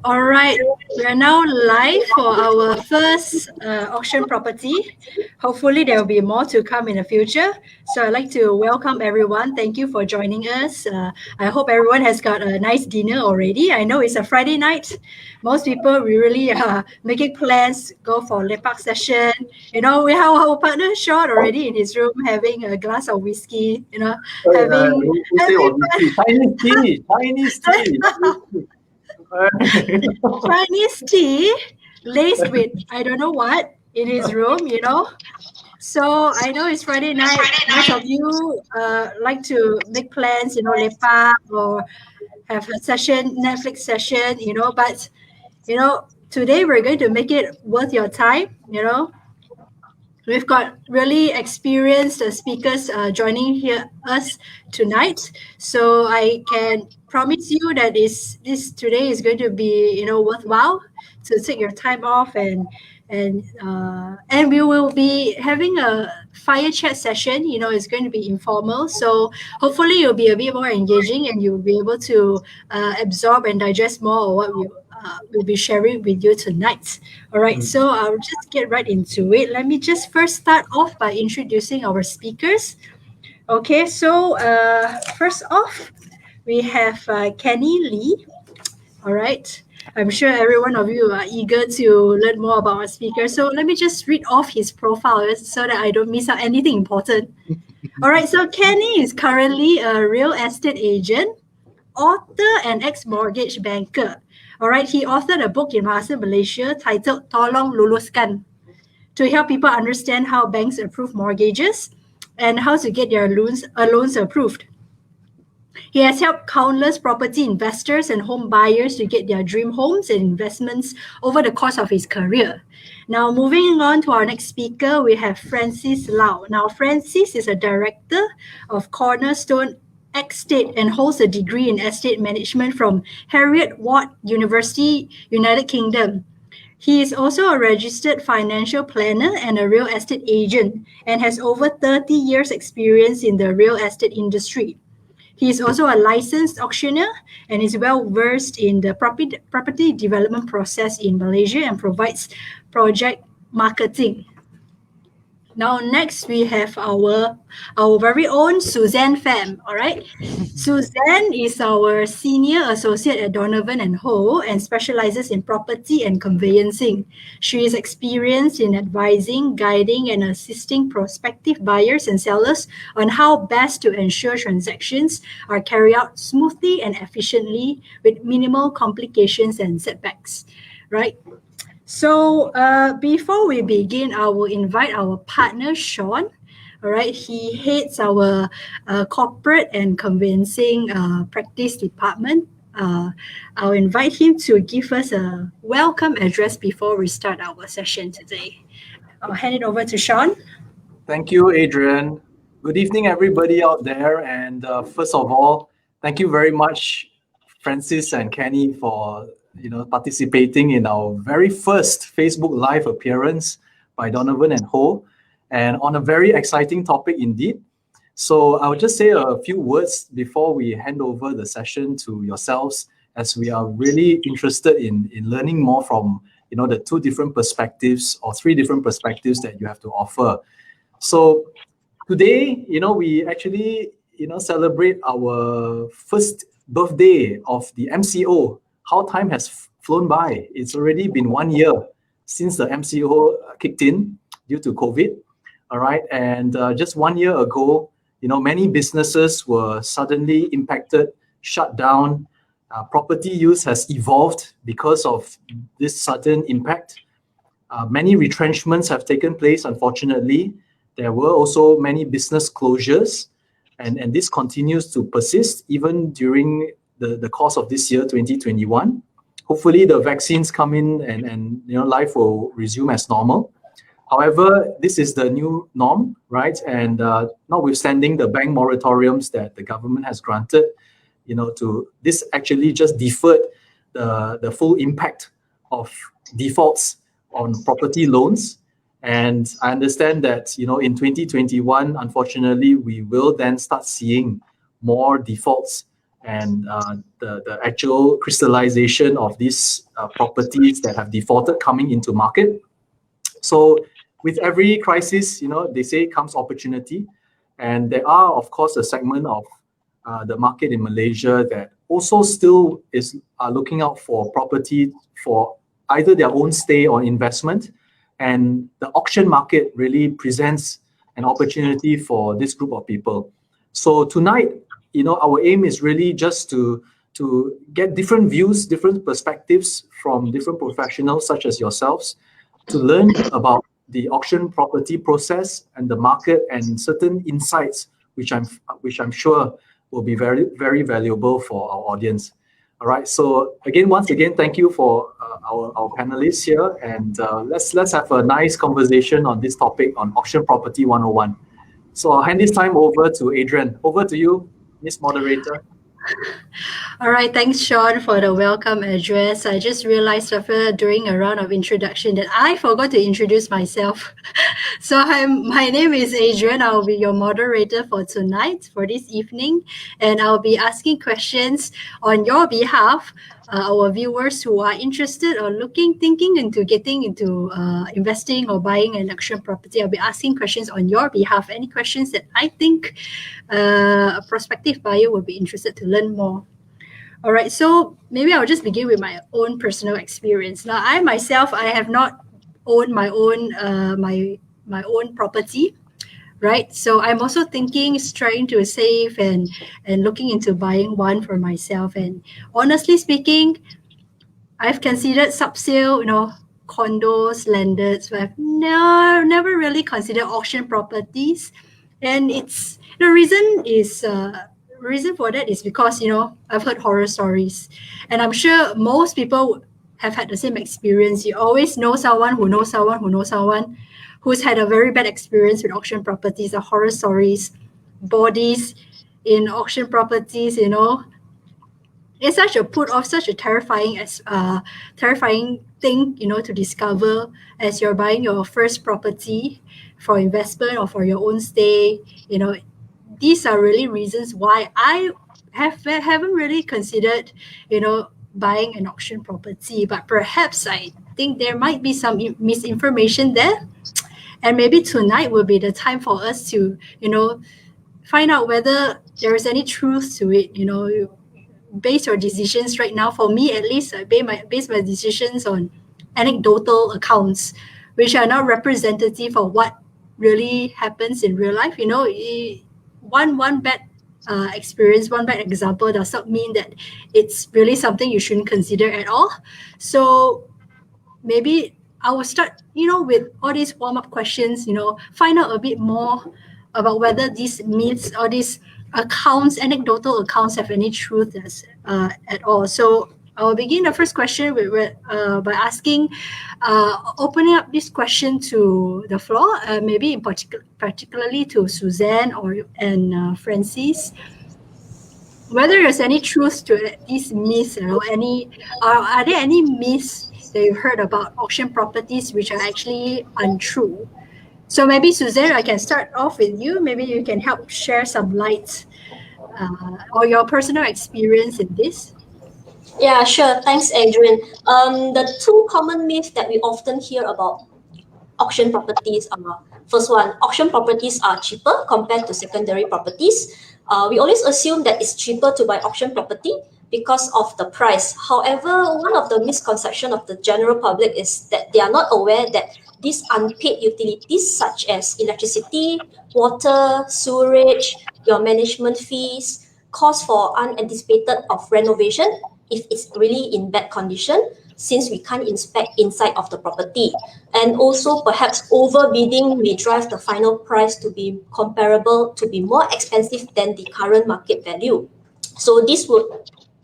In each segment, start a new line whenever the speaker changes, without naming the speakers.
All right, we are now live for our first auction property. Hopefully there will be more to come in the future. So I'd like to welcome everyone. Thank you for joining us. I hope everyone has got a nice dinner already. I know it's a Friday night. Most people we really making plans, go for lepak session. You know, we have our partner Shawn already in his room having a glass of whiskey, having
Chinese tea.
Chinese tea laced with I don't know what in his room, So I know it's Friday night. Most of you like to make plans, lepak or have a session, Netflix session, but today we're going to make it worth your time. We've got really experienced speakers joining us tonight, so I can promise you that this today is going to be worthwhile to take your time off and we will be having a fire chat session. It's going to be informal, so hopefully you'll be a bit more engaging and you'll be able to absorb and digest more of what we'll be sharing with you tonight. All right, so I'll just get right into it. Let me just first start off by introducing our speakers. Okay, so first off, we have Kenny Lee. All right, I'm sure every one of you are eager to learn more about our speaker. So let me just read off his profile so that I don't miss out anything important. All right, so Kenny is currently a real estate agent, author, and ex-mortgage banker. All right, he authored a book in Bahasa Malaysia titled Tolong Luluskan to help people understand how banks approve mortgages and how to get their loans approved. He has helped countless property investors and home buyers to get their dream homes and investments over the course of his career. Now, moving on to our next speaker, we have Francis Lau. Now, Francis is a director of Cornerstone Estate and holds a degree in estate management from Heriot-Watt University, United Kingdom. He is also a registered financial planner and a real estate agent and has over 30 years experience in the real estate industry. He is also a licensed auctioneer and is well versed in the property development process in Malaysia and provides project marketing. Now, next we have our very own Suzanne Fam. All right, Suzanne is our senior associate at Donovan and Ho and specializes in property and conveyancing. She is experienced in advising, guiding, and assisting prospective buyers and sellers on how best to ensure transactions are carried out smoothly and efficiently with minimal complications and setbacks. Right. So before we begin, I will invite our partner, Shawn. All right, he heads our corporate and conveyancing practice department. I'll invite him to give us a welcome address before we start our session today. I'll hand it over to Shawn.
Thank you, Adrian. Good evening, everybody out there. And first of all, thank you very much, Francis and Kenny, for participating in our very first Facebook Live appearance by Donovan and Ho, and on a very exciting topic indeed. So I'll just say a few words before we hand over the session to yourselves, as we are really interested in learning more from the two different perspectives or three different perspectives that you have to offer. So today, we actually celebrate our first birthday of the MCO. How time has flown by. It's already been 1 year since the MCO kicked in due to COVID. All right. And just 1 year ago, many businesses were suddenly impacted, shut down. Property use has evolved because of this sudden impact. Many retrenchments have taken place, unfortunately. There were also many business closures, and this continues to persist even during the course of this year, 2021. Hopefully the vaccines come in and life will resume as normal. However, this is the new norm, right? And notwithstanding the bank moratoriums that the government has granted, this actually just deferred the full impact of defaults on property loans. And I understand that, in 2021, unfortunately, we will then start seeing more defaults and the actual crystallization of these properties that have defaulted coming into market. So with every crisis, they say comes opportunity. And there are, of course, a segment of the market in Malaysia that also still is looking out for property for either their own stay or investment. And the auction market really presents an opportunity for this group of people. So tonight, our aim is really just to get different views, different perspectives from different professionals such as yourselves, to learn about the auction property process and the market and certain insights, which I'm sure will be very, very valuable for our audience. All right. So once again, thank you for our panelists here, and let's have a nice conversation on this topic on auction property 101. So I'll hand this time over to Adrian. Over to you, Miss Moderator.
All right, thanks, Shawn, for the welcome address. I just realized during a round of introduction that I forgot to introduce myself. So my name is Adrian. I'll be your moderator for tonight, for this evening, and I'll be asking questions on your behalf. Our viewers who are interested or thinking into getting into investing or buying an auction property, I'll be asking questions on your behalf. Any questions that I think a prospective buyer will be interested to learn more. All right, so maybe I'll just begin with my own personal experience. Now, I myself, I have not owned my own my own property, right? So I'm also trying to save and looking into buying one for myself. And honestly speaking, I've considered subsale, condos, landeds, but I've never really considered auction properties. And it's the reason for that is because I've heard horror stories, and I'm sure most people have had the same experience. You always know someone who knows someone who knows someone who's had a very bad experience with auction properties. The horror stories, bodies in auction properties, it's such a terrifying thing, to discover as you're buying your first property for investment or for your own stay. These are really reasons why I haven't really considered, buying an auction property. But perhaps I think there might be some misinformation there, and maybe tonight will be the time for us to, find out whether there is any truth to it. Base your decisions right now. For me, at least, I base my decisions on anecdotal accounts, which are not representative of what really happens in real life. One bad experience, one bad example does not mean that it's really something you shouldn't consider at all. So maybe I will start, with all these warm-up questions, find out a bit more about whether these myths or these anecdotal accounts have any truth at all. So I'll begin the first question by asking, opening up this question to the floor, maybe particularly to Suzanne and Francis, whether there's any truth to these myths. Are there any myths that you've heard about auction properties which are actually untrue? So maybe Suzanne, I can start off with you. Maybe you can help share some light or your personal experience in this.
Yeah, sure. Thanks, Adrian. The two common myths that we often hear about auction properties are, first one, auction properties are cheaper compared to secondary properties. We always assume that it's cheaper to buy auction property because of the price. However, one of the misconceptions of the general public is that they are not aware that these unpaid utilities such as electricity, water, sewerage, your management fees, cost for unanticipated of renovation, if it's really in bad condition, since we can't inspect inside of the property. And also perhaps overbidding may drive the final price to be more expensive than the current market value. So this would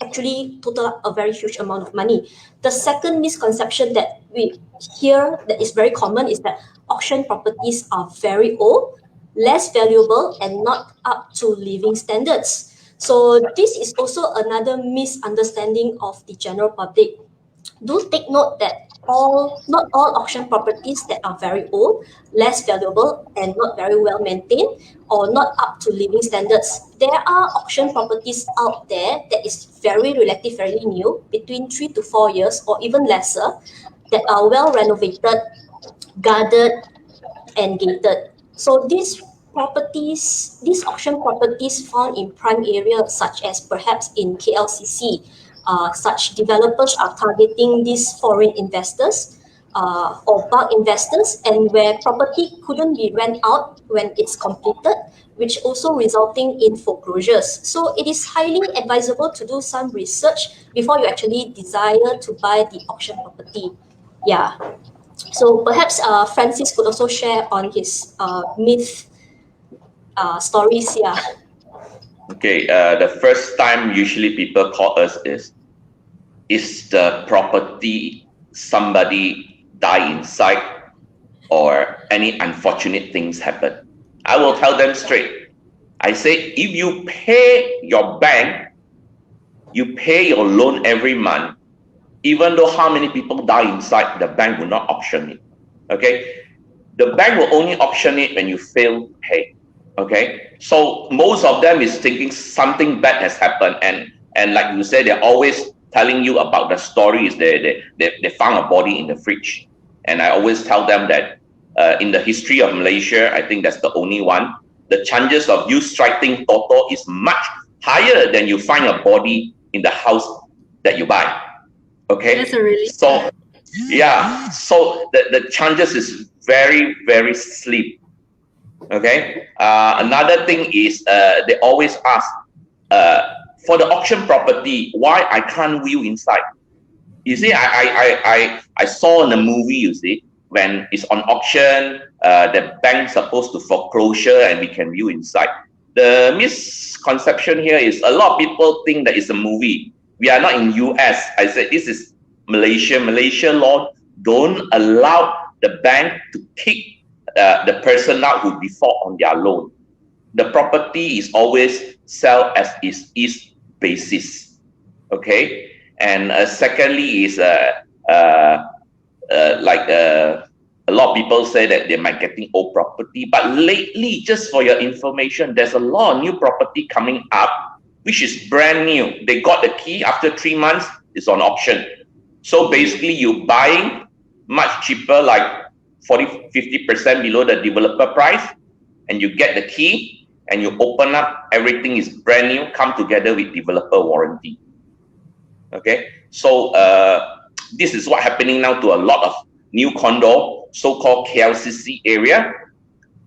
actually total a very huge amount of money. The second misconception that we hear that is very common is that auction properties are very old, less valuable, and not up to living standards. So this is also another misunderstanding of the general public. Do take note that not all auction properties that are very old, less valuable, and not very well maintained, or not up to living standards. There are auction properties out there that is very relatively new, between 3 to 4 years or even lesser, that are well renovated, guarded, and gated. So these auction properties found in prime areas such as perhaps in KLCC, such developers are targeting these foreign investors or bulk investors, and where property couldn't be rent out when it's completed, which also resulting in foreclosures. So it is highly advisable to do some research before you actually desire to buy the auction property. Yeah. So perhaps Francis could also share on his myth stories. Yeah.
Okay, the first time usually people call us is the property somebody die inside or any unfortunate things happen? I will tell them straight. I say, if you pay your bank, you pay your loan every month, even though how many people die inside, the bank will not auction it. Okay? The bank will only auction it when you fail to pay. Okay? So most of them is thinking something bad has happened, and like you said, they're always telling you about the stories. They found a body in the fridge. And I always tell them that in the history of Malaysia, I think that's the only one. The chances of you striking Toto is much higher than you find a body in the house that you buy. Okay?
That's a really
so yeah, so the chances is very, very slim. Okay. Another thing is they always ask for the auction property, why I can't view inside. You see, I saw in the movie, you see, when it's on auction, the bank's supposed to foreclosure and we can view inside. The misconception here is a lot of people think that it's a movie. We are not in US. I said this is Malaysia. Malaysia law don't allow the bank to kick the person out who default on their loan. The property is always sell as is basis. Okay. And secondly is a lot of people say that they might getting old property, but lately, just for your information, there's a lot of new property coming up, which is brand new. They got the key after 3 months, it's on auction. So basically, you buying much cheaper, like 40-50% below the developer price, and you get the key, and you open up, everything is brand new, come together with developer warranty. Okay, so this is what happening now to a lot of new condo, so-called KLCC area.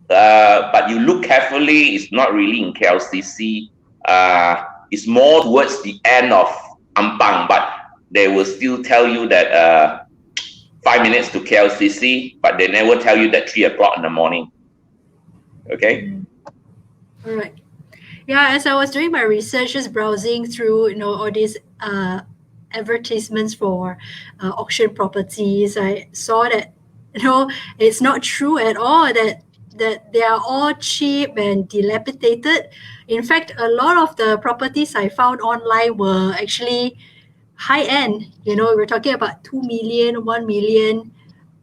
But you look carefully, it's not really in KLCC. It's more towards the end of Ampang, but they will still tell you that 5 minutes to KLCC, but they never tell you that 3 o'clock in the morning. Okay?
All right. Yeah, as I was doing my research, just browsing through, all these advertisements for auction properties, I saw that, it's not true at all that they are all cheap and dilapidated. In fact, a lot of the properties I found online were actually high end. We're talking about 2 million, 1 million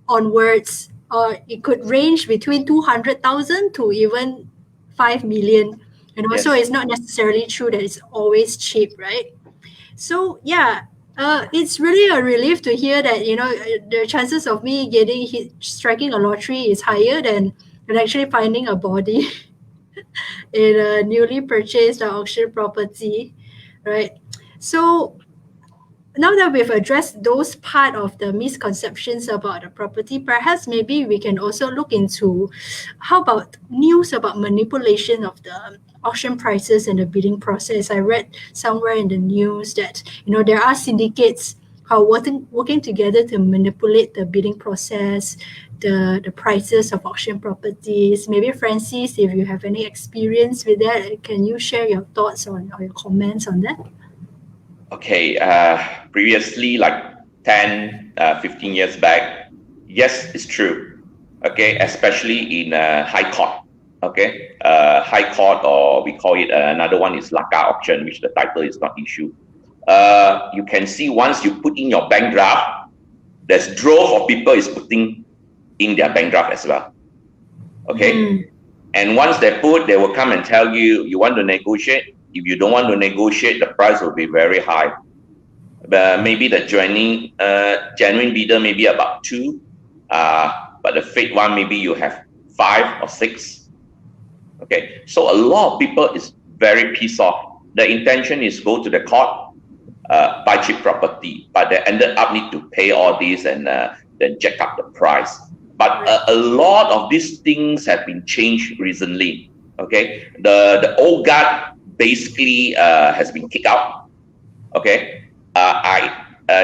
onwards, or it could range between 200,000 to even 5 million.
Yes.
So it's not necessarily true that it's always cheap, right? So yeah, it's really a relief to hear that the chances of me striking a lottery is higher than actually finding a body in a newly purchased auction property, right? So now that we've addressed those part of the misconceptions about the property, perhaps maybe we can also look into how about news about manipulation of the auction prices and the bidding process. I read somewhere in the news that there are syndicates who are working together to manipulate the bidding process, the prices of auction properties. Maybe Francis, if you have any experience with that, can you share your thoughts or your comments on that?
Okay, previously, like 10, 15 years back, yes, it's true. Okay, especially in high court. Okay, high court, or we call it another one is Laka auction, which the title is not issued. You can see once you put in your bank draft, there's drove of people is putting in their bank draft as well. Okay. And once they put, they will come and tell you, you want to negotiate. If you don't want to negotiate, the price will be very high. Maybe the genuine bidder maybe about 2, but the fake one maybe you have 5 or 6. Okay, so a lot of people is very pissed off. The intention is go to the court, buy cheap property, but they ended up need to pay all this and then jack up the price. But a lot of these things have been changed recently. Okay, the old guard basically has been kicked out. Okay,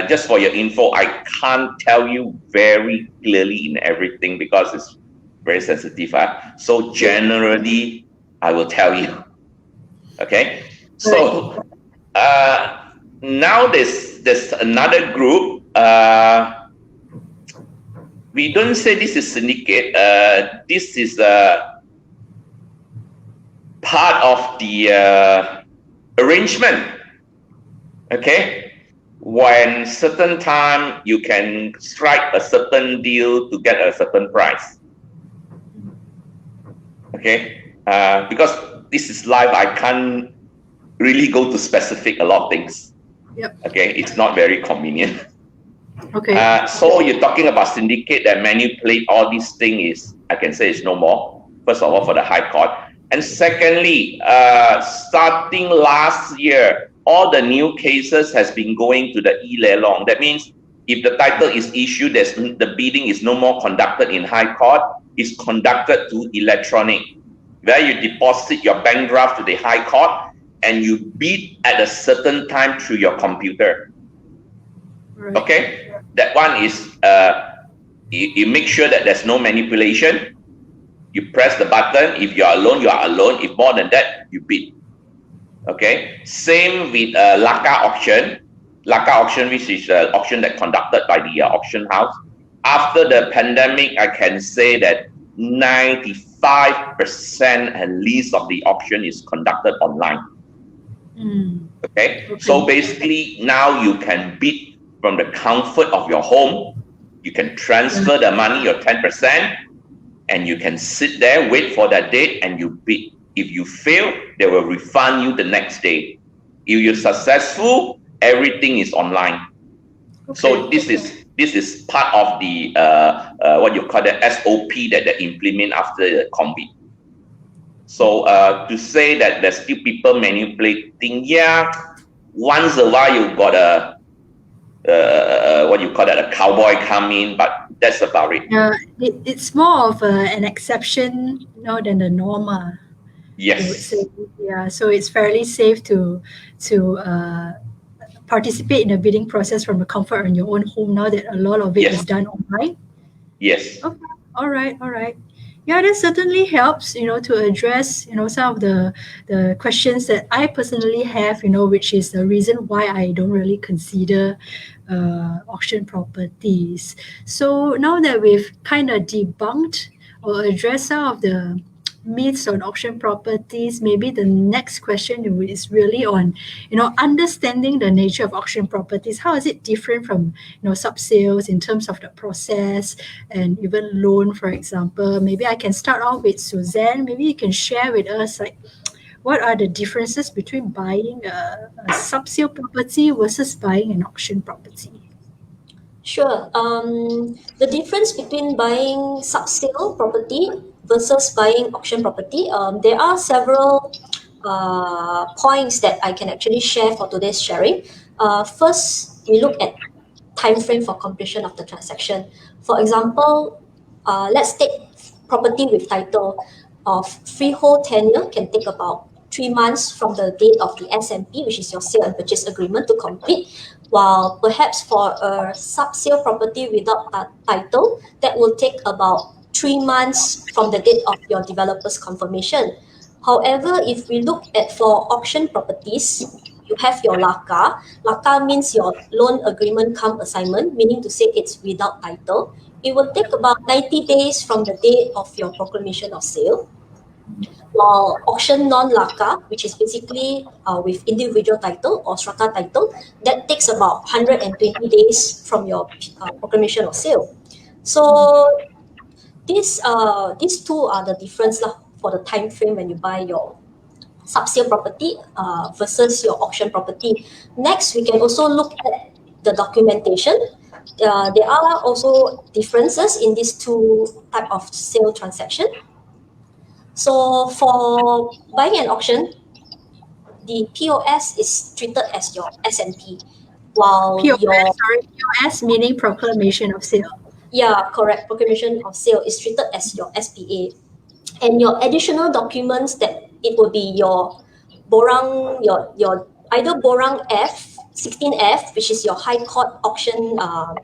just for your info, I can't tell you very clearly in everything because it's very sensitive. So generally, I will tell you. Okay, so now there's another group. We don't say this is syndicate. This is part of the arrangement. Okay, when certain time you can strike a certain deal to get a certain price. Okay, because this is live, I can't really go to specific a lot of things.
Yep.
Okay, it's not very convenient.
Okay.
So you're talking about syndicate that manipulate all these things I can say it's no more. First of all, for the High Court. And secondly, starting last year, all the new cases has been going to the e-lelong. That means if the title is issued, the bidding is no more conducted in High Court, it's conducted to electronic, where you deposit your bank draft to the High Court and you bid at a certain time through your computer. Right. Okay, that one is you make sure that there's no manipulation. You press the button. If you are alone, you are alone. If more than that, you bid. Okay, same with LACA auction. LACA auction, which is the auction that conducted by the auction house. After the pandemic, I can say that 95% at least of the auction is conducted online. Okay, so basically now you can bid from the comfort of your home. You can transfer the money, your 10%, and you can sit there, wait for that date, and you bid. If you fail, they will refund you the next day. If you're successful, everything is online. Okay. So this is part of the what you call the SOP that they implement after the COVID. So to say that there's still people manipulating, yeah, once a while you got a what you call that, a cowboy come in, but that's about it.
It's more of an exception, than the norm.
Yes.
Yeah, so it's fairly safe to participate in the bidding process from the comfort in your own home now that a lot of it is done online.
Yes.
Okay. All right. Yeah, that certainly helps, to address, some of the questions that I personally have, which is the reason why I don't really consider auction properties. So now that we've kind of debunked or addressed some of the myths on auction properties, maybe the next question is really on, understanding the nature of auction properties. How is it different from, subsales in terms of the process and even loan, for example? Maybe I can start off with Suzanne. Maybe you can share with us, what are the differences between buying a subsale property versus buying an auction property?
Sure. The difference between buying subsale property versus buying auction property, there are several points that I can actually share for today's sharing. First, we look at time frame for completion of the transaction. For example, let's take property with title of freehold tenure can take about 3 months from the date of the SMP, which is your sale and purchase agreement, to complete, while perhaps for a subsale property without a title, that will take about 3 months from the date of your developer's confirmation. However, if we look at for auction properties, you have your LACA. LACA means your loan agreement cum assignment, meaning to say it's without title. It will take about 90 days from the date of your proclamation of sale. While auction non-laka, which is basically with individual title or strata title, that takes about 120 days from your proclamation of sale. So these two are the difference lah for the time frame when you buy your subsale property versus your auction property. Next, we can also look at the documentation. There are also differences in these two type of sale transaction. So for buying an auction, the POS is treated as your S&P, while your
POS meaning proclamation of sale.
correct, proclamation of sale is treated as your SPA, and your additional documents that it will be your borang, your either borang F 16F, which is your High Court auction uh,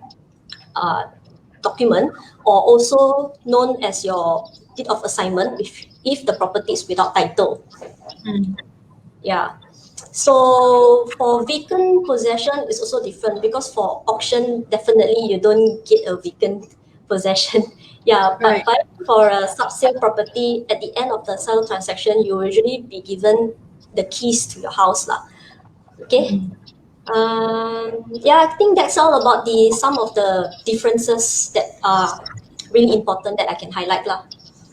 document, or also known as your deed of assignment if the property is without title. Yeah. So for vacant possession, it's also different because for auction, definitely you don't get a vacant possession. Yeah, but
Right.
for a subsale property, at the end of the sale transaction, you will usually be given the keys to your house lah. Okay. Yeah, I think that's all about some of the differences that are really important that I can highlight lah.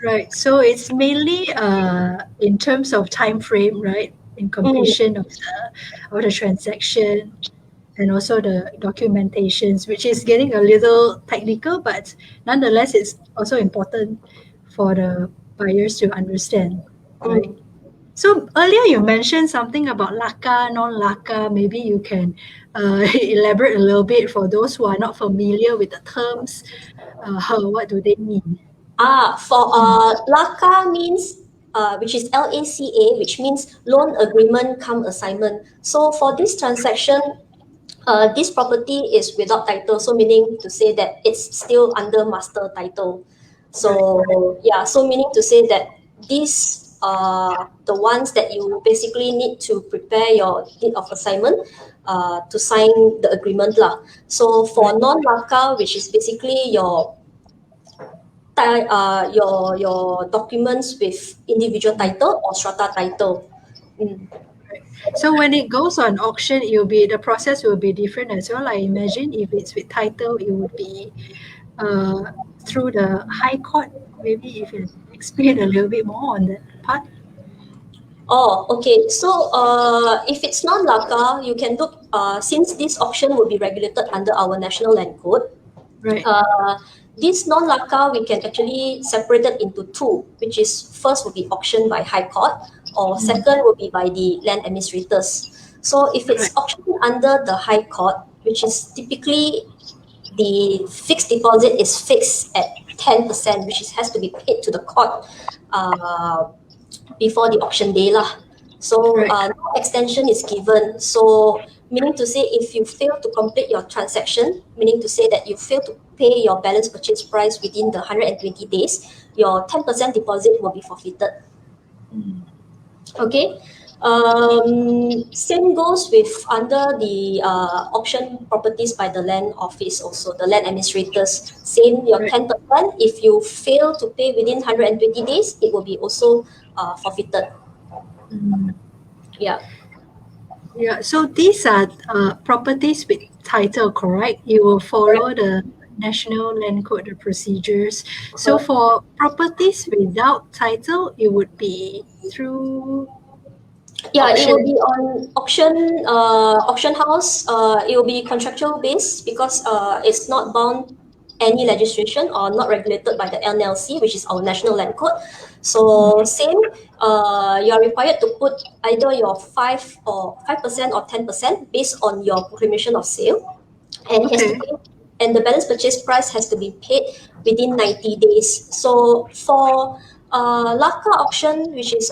Right. So it's mainly in terms of time frame, right? In completion of the transaction and also the documentations, which is getting a little technical, but nonetheless, it's also important for the buyers to understand, right? So earlier you mentioned something about laka, non-laka. Maybe you can elaborate a little bit for those who are not familiar with the terms. What do they mean?
For LACA means, which is LACA, which means loan agreement come assignment. So for this transaction, this property is without title, so meaning to say that it's still under master title. So yeah, so meaning to say that these are the ones that you basically need to prepare your deed of assignment to sign the agreement lah. So for non-LACA, which is basically your documents with individual title or strata title.
So when it goes on auction, the process will be different as well. I imagine if it's with title, it would be through the High Court. Maybe if you explain a little bit more on that part.
Oh, okay. So if it's non-LACA, you can look, since this auction will be regulated under our National Land Code,
Right.
this non-LACA, we can actually separate it into two, which is first will be auctioned by High Court, or second will be by the land administrators. So if it's auctioned under the High Court, which is typically the fixed deposit is fixed at 10%, which has to be paid to the court before the auction day lah. So no extension is given. So meaning to say, if you fail to complete your transaction, meaning to say that you fail to pay your balance purchase price within the 120 days, your 10% deposit will be forfeited. Okay. Same goes with under the auction properties by the land office, also the land administrators. Same, your 10%. If you fail to pay within 120 days, it will be also forfeited. Yeah.
Yeah. So these are properties with title, correct? You will follow the National Land Code, the procedures. So for properties without title, it would be through.
Yeah, it will be on auction house. It will be contractual based because it's not bound any legislation or not regulated by the NLC, which is our National Land Code. So same, you are required to put either your 5% or 10% based on your proclamation of sale, and it has to be, and the balance purchase price has to be paid within 90 days. So for LACA auction, which is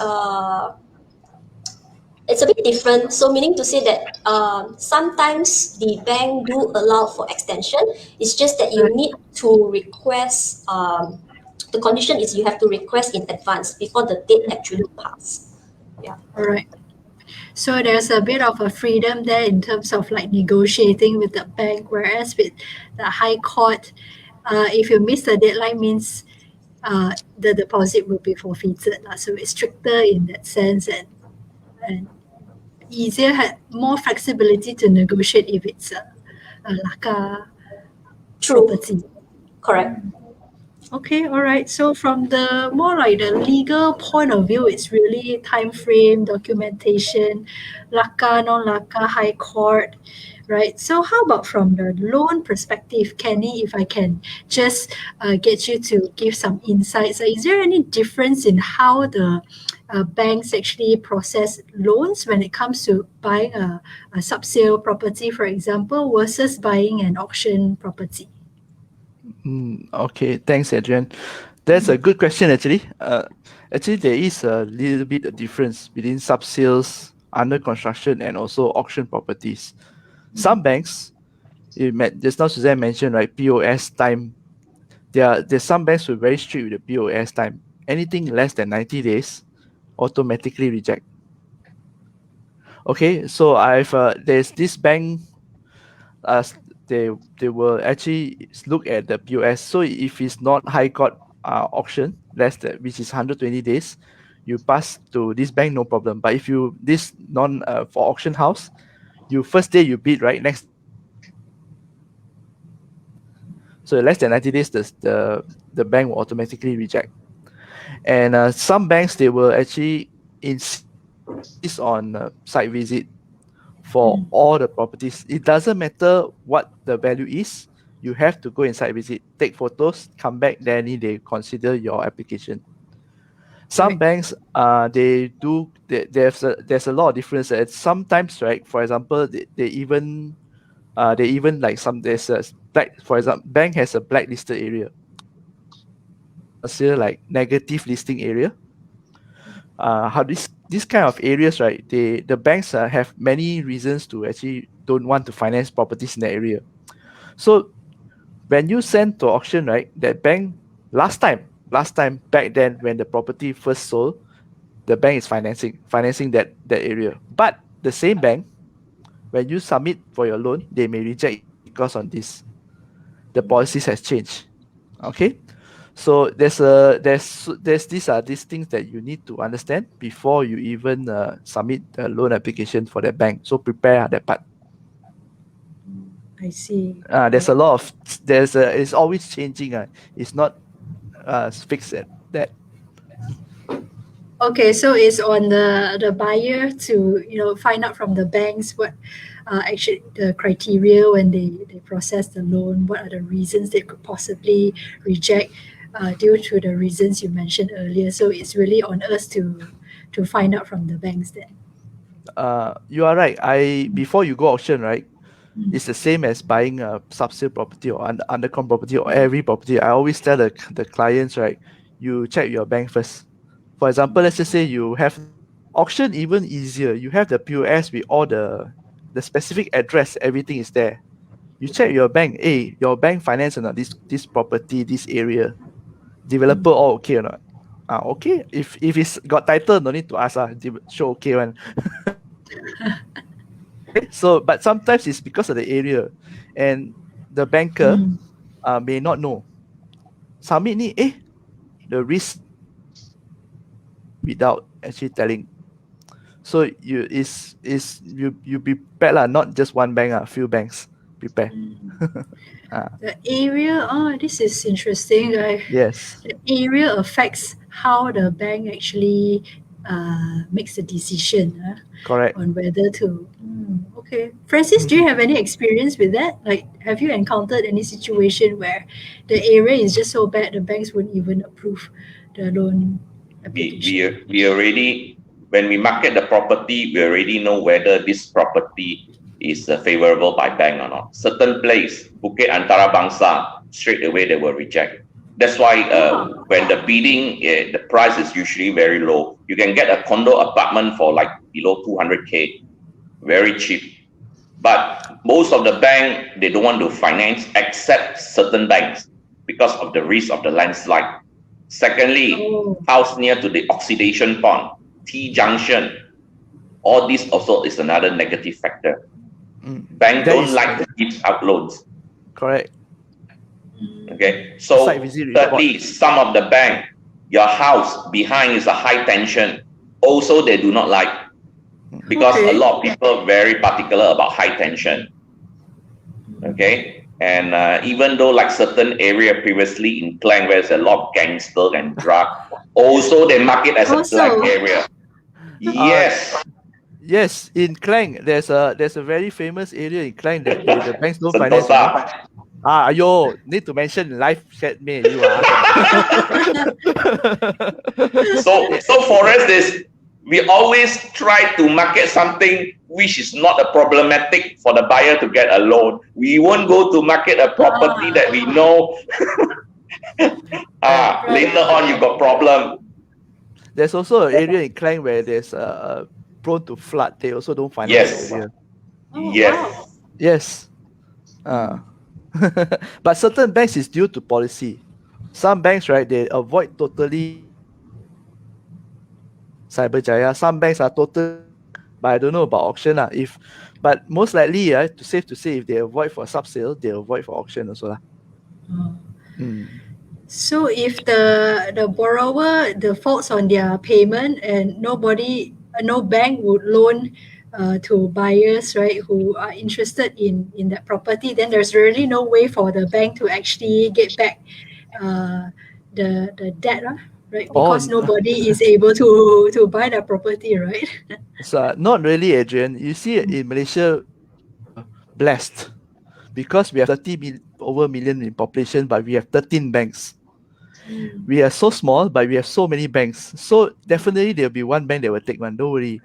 it's a bit different. So meaning to say that sometimes the bank do allow for extension. It's just that you need to request. The condition is you have to request in advance before the date actually passes. Yeah.
All right. So there's a bit of a freedom there in terms of like negotiating with the bank, whereas with the High Court, if you miss the deadline, means the deposit will be forfeited. So it's stricter in that sense, and easier, had more flexibility to negotiate if it's a laka
True.
property.
Correct.
Okay, all right. So from the more like the legal point of view, it's really time frame, documentation, laka, non-laka, high court, right? So how about from the loan perspective, Kenny, if I can just get you to give some insights. Is there any difference in how the banks actually process loans when it comes to buying a subsale property, for example, versus buying an auction property?
Okay, thanks, Adrian. That's a good question, actually. Actually, there is a little bit of difference between subsales, under construction, and also auction properties. Some banks, just now Suzanne mentioned, right, POS time. There's some banks who are very strict with the POS time. Anything less than 90 days, automatically reject. Okay, so there's this bank, uh, they will actually look at the POS. So if it's not high court auction, which is 120 days, you pass to this bank, no problem. But if you this non for auction house, you first day you bid, right, next day you reject. So less than 90 days, the bank will automatically reject. And some banks, they will actually insist on site visit for all the properties. It doesn't matter what the value is. You have to go inside visit, take photos, come back. Then they consider your application. Some
Right.
banks, there's a lot of difference. Sometimes, right? For example, they even like some there's a black. For example, bank has a blacklisted area. It's considered like negative listing area. How this kind of areas, right? The banks have many reasons to actually don't want to finance properties in that area. So when you send to auction, right, that bank last time back then when the property first sold, the bank is financing that area. But the same bank, when you submit for your loan, they may reject it because on this. The policies has changed. Okay. So there's these things that you need to understand before you even submit the loan application for that bank. So prepare that part.
I see.
There's a lot of it's always changing. It's not fixed at that.
Okay, so it's on the buyer to find out from the banks what actually the criteria when they process the loan, what are the reasons they could possibly reject due to the reasons you mentioned earlier. So it's really on us to find out from the banks then.
You are right. Before you go auction, right? It's the same as buying a subsale property or undercon property or every property. I always tell the clients, right? You check your bank first. For example, let's just say you have auction even easier. You have the POS with all the specific address, everything is there. You check your bank. Hey, your bank finance or not this property, this area. Developer all okay or not? Okay. If it's got title, no need to ask. Show okay one. Okay. So but sometimes it's because of the area. And the banker
Mm.
may not know. Submit ni, the risk without actually telling. So you be prepared lah, not just one bank, few banks prepare.
The area, this is interesting.
Yes,
The area affects how the bank actually makes the decision
correct.
on whether to. Okay. Francis, do you have any experience with that? Like, have you encountered any situation where the area is just so bad the banks wouldn't even approve the loan application?
We already, when we market the property, we already know whether this property is favorable by bank or not. Certain place, Bukit Antara Bangsa, straight away they will reject. That's why when the bidding, the price is usually very low. You can get a condo apartment for like below 200K, very cheap. But most of the bank, they don't want to finance except certain banks because of the risk of the landslide. Secondly, house near to the oxidation pond, T junction. All this also is another negative factor. Bank don't like to give out loans.
Correct.
Okay, so
Site visit report.
thirdly, some of the bank, your house behind is a high tension. Also, they do not like, because a
Okay.
lot of people are very particular about high tension. Okay, and even though like certain area previously in Klang where there's a lot of gangster and drug, also they mark it as a
Also.
black area. Yes.
Yes, in Klang, there's a very famous area in Klang that the banks don't finance.
Sentosa.
Ayo, need to mention live chat me, you are.
So for us is we always try to market something which is not a problematic for the buyer to get a loan. We won't go to market a property that we know later on you got problem.
There's also an area in Klang where there's prone to flood. They also don't finance
Yes.
the area.
Yes.
Yes. But certain banks is due to policy. Some banks, right, they avoid totally Cyberjaya. Some banks are total, but I don't know about auction. But most likely, safe to say, if they avoid for sub-sale, they avoid for auction also.
So if the borrower defaults on their payment and no bank would loan to buyers, right, who are interested in that property, then there's really no way for the bank to actually get back the debt, right? Because nobody is able to buy that property, right?
So not really, Adrian. You see, in Malaysia, blessed because we have 30 over million in population, but we have 13 banks. We are so small, but we have so many banks. So definitely there'll be one bank that will take one. Don't worry.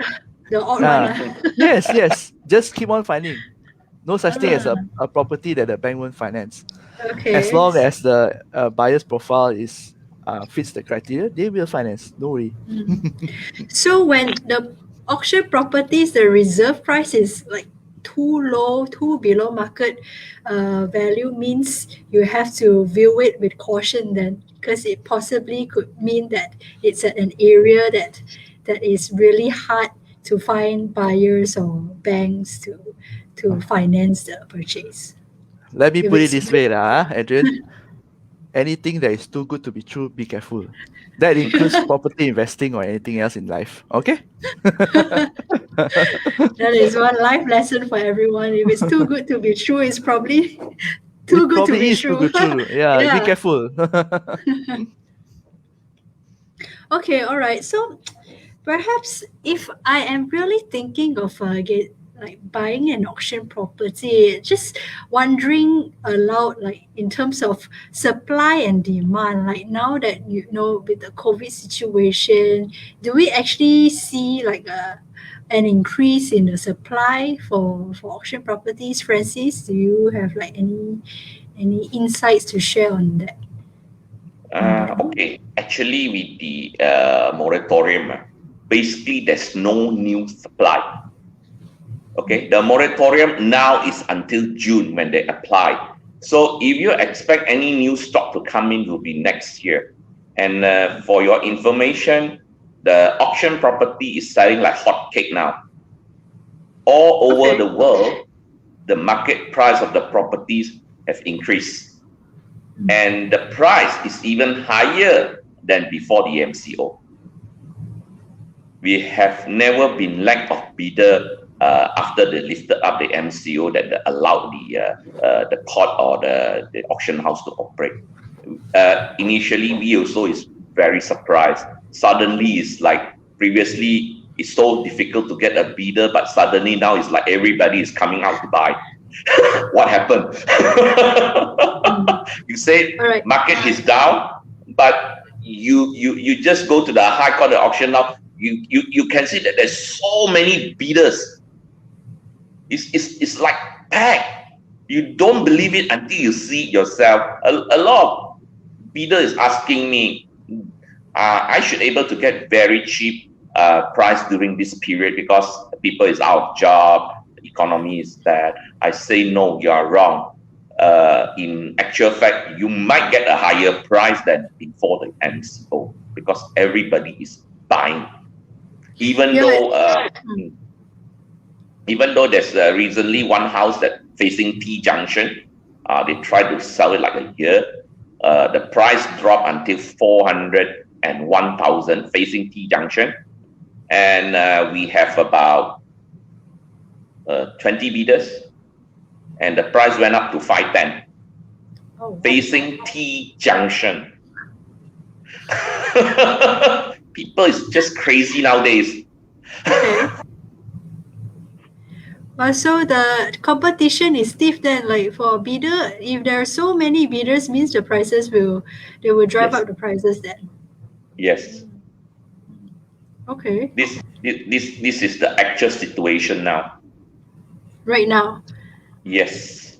The odd one.
Yes. Just keep on finding. No such thing as a property that the bank won't finance.
Okay.
As long as the buyer's profile is fits the criteria, they will finance. Don't worry.
So when the auction properties, the reserve price is like too low, too below market value, means you have to view it with caution then, because it possibly could mean that it's at an area that is really hard to find buyers or banks to finance the purchase.
Let me
If
put it
it's-
this way, Adrian. Anything that is too good to be true, be careful. That includes property investing or anything else in life. Okay?
That is one life lesson for everyone. If it's too good to be true, it's probably too good to be true.
Too good true. Yeah, be careful.
Okay, all right. So perhaps if I am really thinking of buying an auction property, just wondering aloud, like in terms of supply and demand, like now that with the COVID situation, do we actually see like an increase in the supply for auction properties? Francis, do you have like any insights to share on that?
Okay, actually with the moratorium, basically there's no new supply. Okay, the moratorium now is until June when they apply. So if you expect any new stock to come in, will be next year. And for your information, the auction property is selling like hotcake now. All over the world, the market price of the properties have increased. And the price is even higher than before the MCO. We have never been lack of bidder after they lifted up the MCO that allowed the court or the auction house to operate. Initially, we also is very surprised. Suddenly, it's like previously it's so difficult to get a bidder, but suddenly now it's like everybody is coming out to buy. What happened? You say market is down, but you just go to the high court auction now. You can see that there's so many bidders. It's like packed. You don't believe it until you see it yourself. A lot of bidder is asking me, I should able to get very cheap price during this period because people is out of job, the economy is bad. I say no, you are wrong. In actual fact, you might get a higher price than before the MCO because everybody is buying. Even though there's recently one house that facing T junction, They tried to sell it like a year. The price dropped until 400 and 1,000 facing T junction. And we have about 20 bidders. And the price went up to 510 facing T junction. People is just crazy nowadays.
Okay. So the competition is stiff then, like for a bidder, if there are so many bidders, means the prices will drive
Yes.
up the prices then.
Yes.
Okay.
This is the actual situation now.
Right now.
Yes.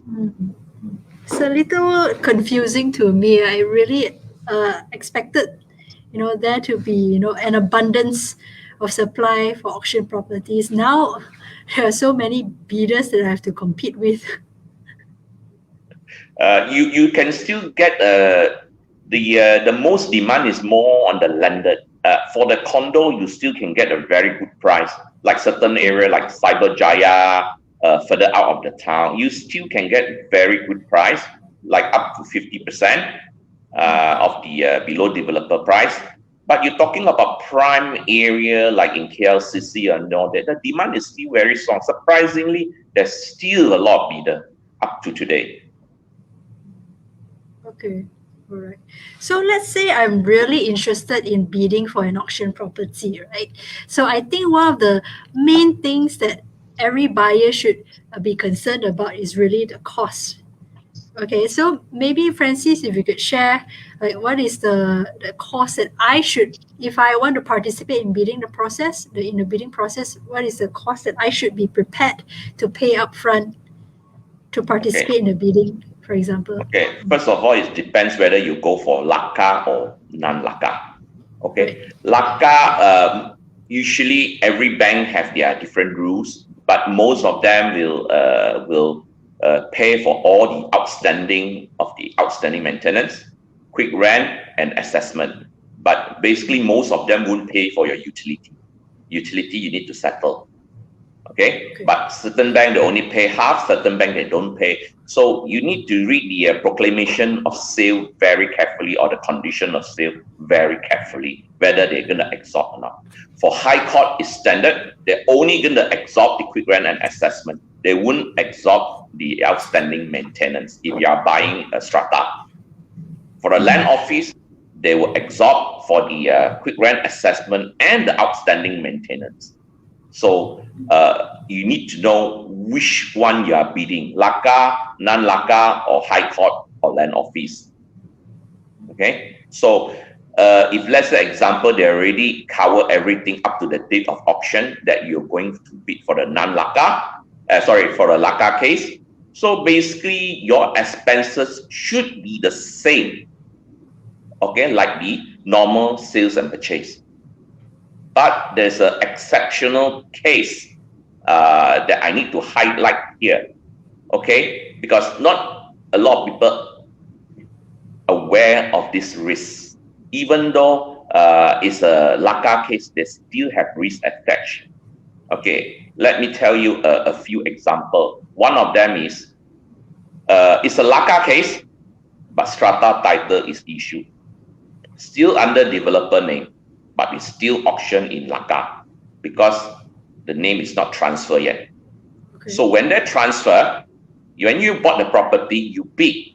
It's a little confusing to me. I really expected, there to be, an abundance of supply for auction properties. Now there are so many bidders that I have to compete with.
You can still get the most demand is more on the landed. For the condo, you still can get a very good price. Like certain area like Cyberjaya, further out of the town, you still can get very good price, like up to 50% of the below developer price. But you're talking about prime area like in KLCC and all that, the demand is still very strong. Surprisingly, there's still a lot of bidder up to today.
Okay. All right. So let's say I'm really interested in bidding for an auction property, right? So I think one of the main things that every buyer should be concerned about is really the cost. Okay, so maybe Francis, if you could share, like, what is the cost that I should, if I want to participate in bidding the process, in the bidding process, what is the cost that I should be prepared to pay upfront to participate in the bidding, for example?
Okay, first of all, it depends whether you go for LACA or non-LACA. Okay, LACA, usually every bank have their different rules, but most of them will pay for all the outstanding maintenance, quick rent, and assessment. But basically, most of them won't pay for your utility. Utility you need to settle. Okay, but certain bank they only pay half, certain bank they don't pay. So you need to read the proclamation of sale very carefully, or the condition of sale very carefully, whether they're going to absorb or not. For high court is standard, they're only going to absorb the quick rent and assessment. They wouldn't absorb the outstanding maintenance if you are buying a strata. For a land office, they will absorb for the quick rent assessment and the outstanding maintenance. So you need to know which one you are bidding, LACA, non-LACA, or high court or land office. Okay, so if let's say example, they already cover everything up to the date of auction that you're going to bid for the non-LACA, for a LACA case. So basically your expenses should be the same, okay, like the normal sales and purchase. But there's an exceptional case that I need to highlight here, okay? Because not a lot of people aware of this risk. Even though it's a LACA case, they still have risk attached. Okay, let me tell you a few examples. One of them is, it's a LACA case, but strata title is issued. Still under developer name, but it's still auctioned in LACA because the name is not transferred yet. Okay. So when they transfer, when you bought the property, you bid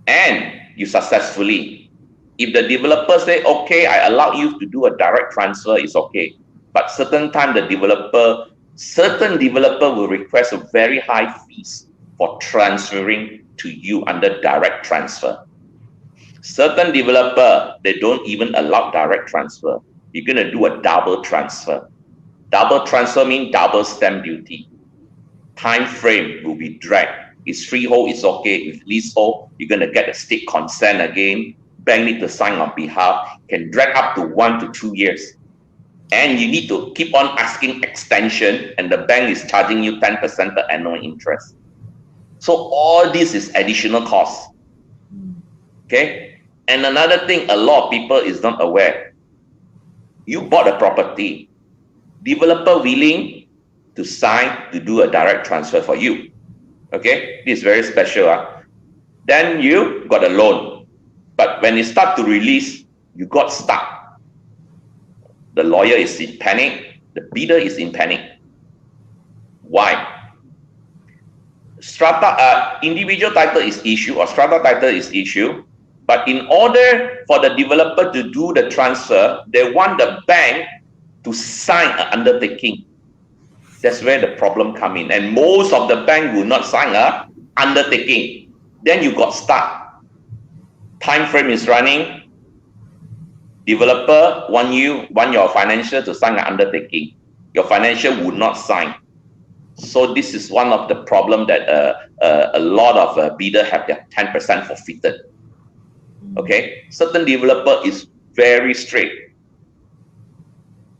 and you successfully. If the developer say, okay, I allow you to do a direct transfer, it's okay. But certain time certain developer will request a very high fees for transferring to you under direct transfer. Certain developer, they don't even allow direct transfer. You're going to do a double transfer. Double transfer means double stamp duty. Time frame will be dragged. If freehold, it's okay. If leasehold, you're going to get a state consent again. Bank need to sign on behalf. Can drag up to 1 to 2 years. And you need to keep on asking extension, and the bank is charging you 10% per annual interest. So all this is additional cost. Okay? And another thing, a lot of people is not aware. You bought a property. Developer willing to sign to do a direct transfer for you. Okay, this is very special. Then you got a loan. But when you start to release, you got stuck. The lawyer is in panic. The bidder is in panic. Why? Strata, individual title is issued or strata title is issued. But in order for the developer to do the transfer, they want the bank to sign an undertaking. That's where the problem comes in. And most of the bank will not sign an undertaking. Then you got stuck. Time frame is running. Developer want your financial to sign an undertaking. Your financial would not sign. So this is one of the problem that a lot of bidder have their 10% forfeited. Okay, certain developer is very strict.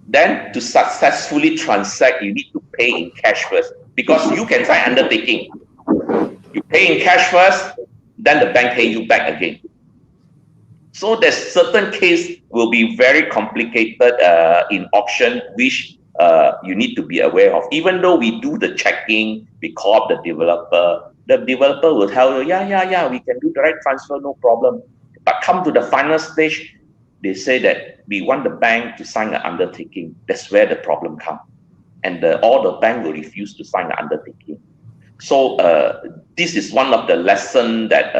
Then to successfully transact, you need to pay in cash first, because you can sign undertaking. You pay in cash first, then the bank pay you back again. So there's certain case will be very complicated in auction, which you need to be aware of. Even though we do the checking, we call up the developer will tell you, yeah, we can do direct transfer, no problem. But come to the final stage, they say that we want the bank to sign an undertaking. That's where the problem comes. And all the bank will refuse to sign an undertaking. So this is one of the lessons that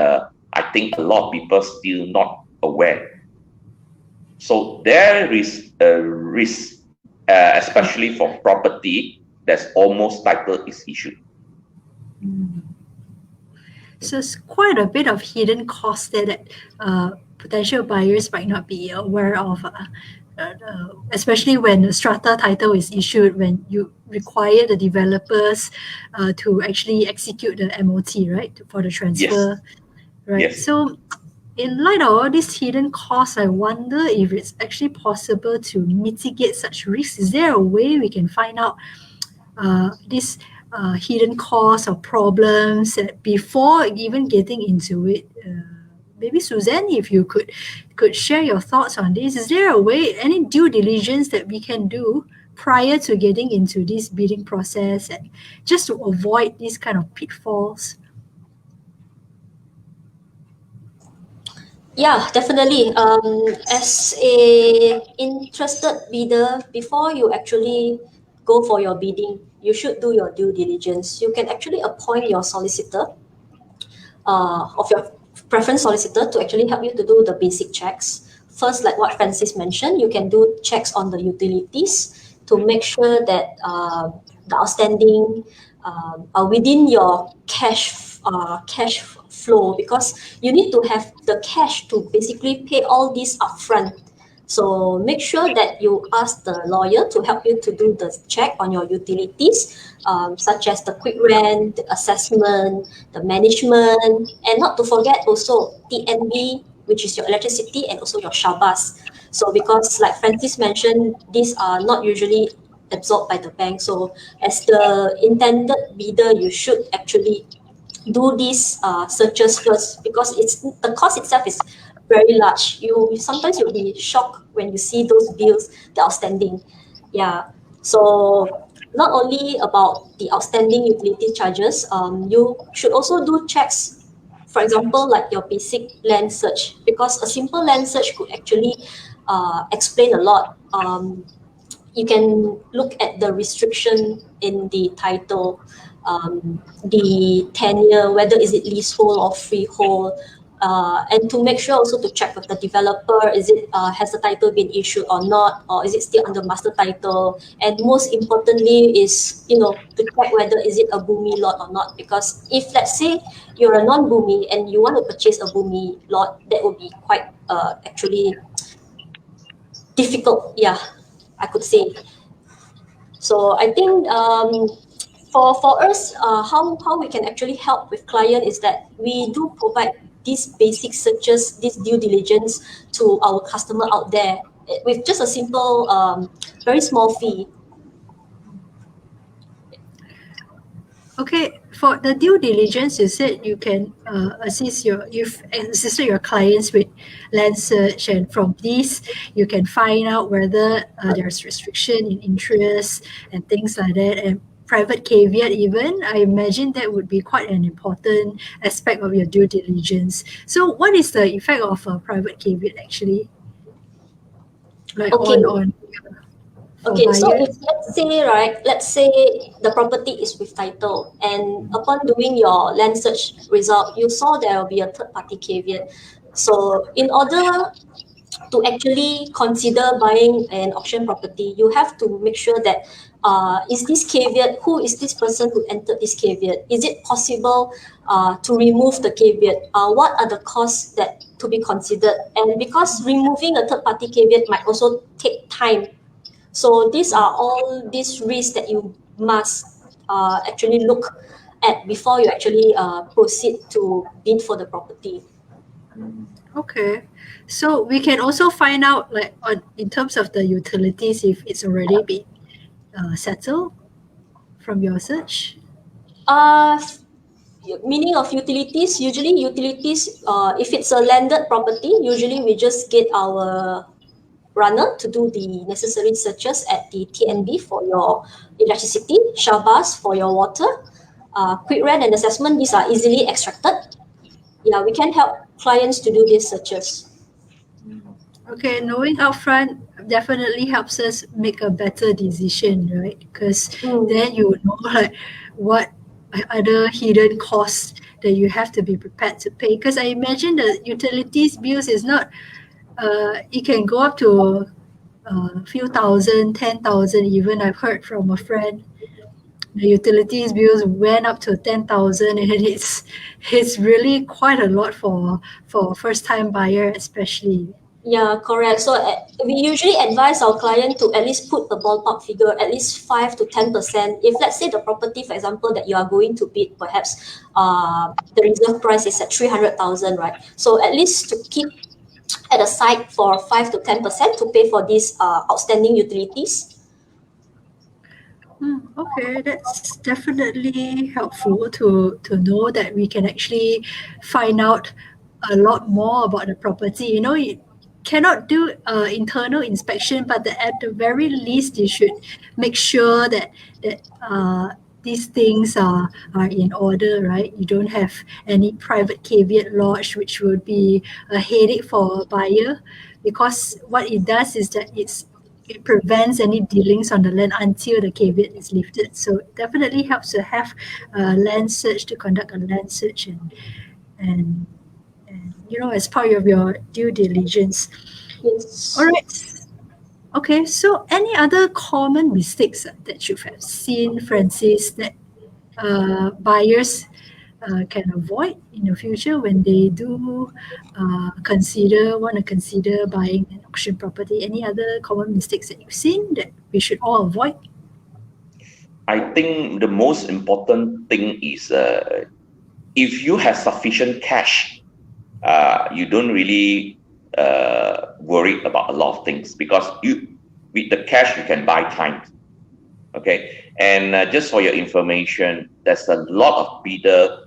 I think a lot of people still not aware. So there is a risk, especially for property, that's almost title is issued.
So it's quite a bit of hidden costs there that potential buyers might not be aware of, especially when the strata title is issued, when you require the developers to actually execute the MOT, right, for the transfer.
Yes.
Right.
Yes.
So in light of all these hidden costs, I wonder if it's actually possible to mitigate such risks. Is there a way we can find out these hidden costs or problems before even getting into it? Maybe Suzanne, if you could share your thoughts on this. Is there a way, any due diligence that we can do prior to getting into this bidding process, and just to avoid these kind of pitfalls?
Yeah, definitely. As a interested bidder, before you actually go for your bidding, you should do your due diligence. You can actually appoint your solicitor, of your preference solicitor, to actually help you to do the basic checks. First, like what Francis mentioned, you can do checks on the utilities to make sure that the outstanding are within your cash flow, because you need to have the cash to basically pay all this upfront. So make sure that you ask the lawyer to help you to do the check on your utilities, such as the quick rent, the assessment, the management, and not to forget also TNB, which is your electricity, and also your Shabas. So because like Francis mentioned, these are not usually absorbed by the bank. So as the intended bidder, you should actually do these searches first, because it's the cost itself is very large. Sometimes you'll be shocked when you see those bills, the outstanding. Yeah. So not only about the outstanding utility charges, you should also do checks. For example, like your basic land search, because a simple land search could actually explain a lot. You can look at the restriction in the title, the tenure, whether is it leasehold or freehold, and to make sure also to check with the developer, is it has the title been issued or not, or is it still under master title, and most importantly is to check whether is it a bumi lot or not, because if let's say you're a non-bumi and you want to purchase a bumi lot, that would be quite actually difficult, yeah, I could say. So I think for us, how we can actually help with client is that we do provide these basic searches, this due diligence to our customer out there with just a simple, very small fee.
Okay, for the due diligence, you said you can you've assisted your clients with land search, and from this you can find out whether there's restriction in interest and things like that. And private caveat even. I imagine that would be quite an important aspect of your due diligence. So what is the effect of a private caveat actually? Like
Okay.
on for
Okay, so
buyers?
if let's say the property is with title, and upon doing your land search result, you saw there will be a third party caveat. So in order to actually consider buying an auction property, you have to make sure that is this caveat, who is this person who entered this caveat? Is it possible to remove the caveat? What are the costs that to be considered? And because removing a third party caveat might also take time, so these are all these risks that you must actually look at before you actually proceed to bid for the property.
Okay. So we can also find out like in terms of the utilities if it's already been settled from your search.
Uh, Meaning of utilities, usually utilities, if it's a landed property, usually we just get our runner to do the necessary searches at the TNB for your electricity, Shabas for your water, quick rent and assessment, these are easily extracted. Yeah, we can help clients to do these searches.
Okay, knowing upfront definitely helps us make a better decision, right? Because then you would know like what other hidden costs that you have to be prepared to pay. Because I imagine the utilities bills is not it can go up to a few thousand, 10,000 even. I've heard from a friend the utilities bills went up to 10,000 and it's really quite a lot for first time buyer especially.
Yeah, correct. So we usually advise our client to at least put a ballpark figure, at least 5 to 10%. If let's say the property, for example, that you are going to bid, perhaps the reserve price is at 300,000, right? So at least to keep at a side for 5 to 10% to pay for these outstanding utilities.
Okay, that's definitely helpful to know that we can actually find out a lot more about the property. You know, you cannot do internal inspection, but at the very least, you should make sure that these things are in order, right? You don't have any private caveat lodged, which would be a headache for a buyer, because what it does is that it prevents any dealings on the land until the caveat is lifted. So it definitely helps to have a land search, to conduct a land search and you know as part of your due diligence.
Yes.
All right. Okay. So any other common mistakes that you have seen, Francis, that buyers can avoid in the future when they do want to consider buying an auction property? Any other common mistakes that you've seen that we should all avoid?
I think the most important thing is if you have sufficient cash, you don't really worry about a lot of things because with the cash you can buy time. Okay, and just for your information, there's a lot of bidder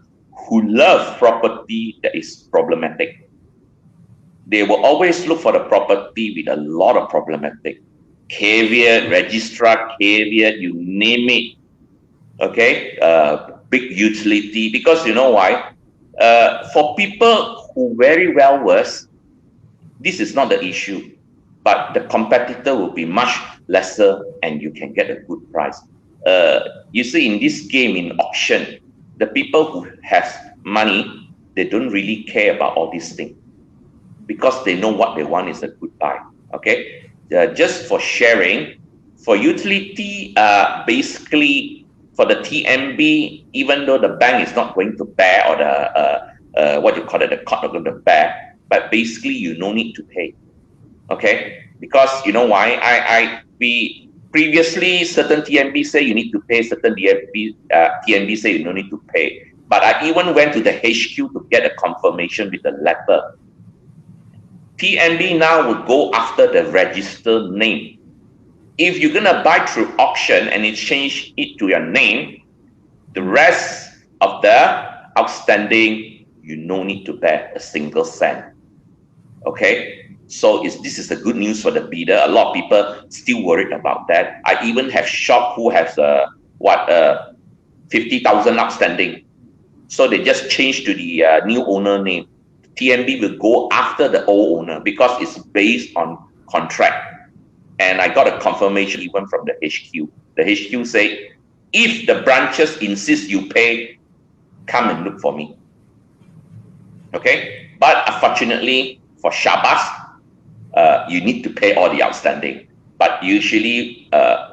who love property that is problematic. They will always look for the property with a lot of problematic caveat, registrar caveat, you name it. Okay, big utility, because you know why? For people who very well versed, this is not the issue, but the competitor will be much lesser and you can get a good price. You see, in this game, in auction, the people who have money, they don't really care about all these things because they know what they want is a good buy. Okay, just for sharing, for utility, basically for the TMB, even though the bank is not going to bear, or the what you call it, the court not going to bear, but basically you no need to pay. Okay, because you know why? We previously certain TMB say you need to pay, certain TMB say you no need to pay. But I even went to the HQ to get a confirmation with the letter. TMB now will go after the registered name. If you're gonna buy through auction and it change it to your name, the rest of the outstanding, you no need to bear a single cent. Okay, so this is a good news for the bidder. A lot of people still worried about that. I even have shop who has 50,000 outstanding. So they just changed to the new owner name. TNB will go after the old owner because it's based on contract. And I got a confirmation even from the HQ. The HQ say, if the branches insist you pay, come and look for me. Okay? But unfortunately, for Shabas, you need to pay all the outstanding. But usually,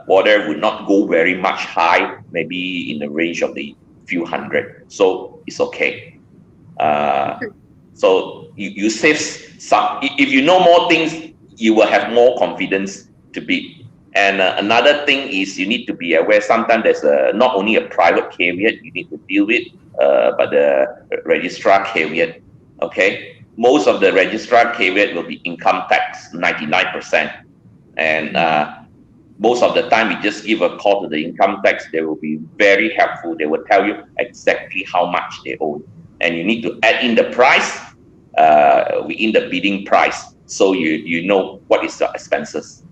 water would not go very much high, maybe in the range of the few hundred. So it's okay. So you save some. If you know more things, you will have more confidence to bid. And another thing is you need to be aware. Sometimes there's not only a private caveat you need to deal with, but the registrar caveat. Okay, most of the registrar caveat will be income tax, 99%, and most of the time you just give a call to the income tax. They will be very helpful. They will tell you exactly how much they owe, and you need to add in the price within the bidding price, so you know what is the expenses.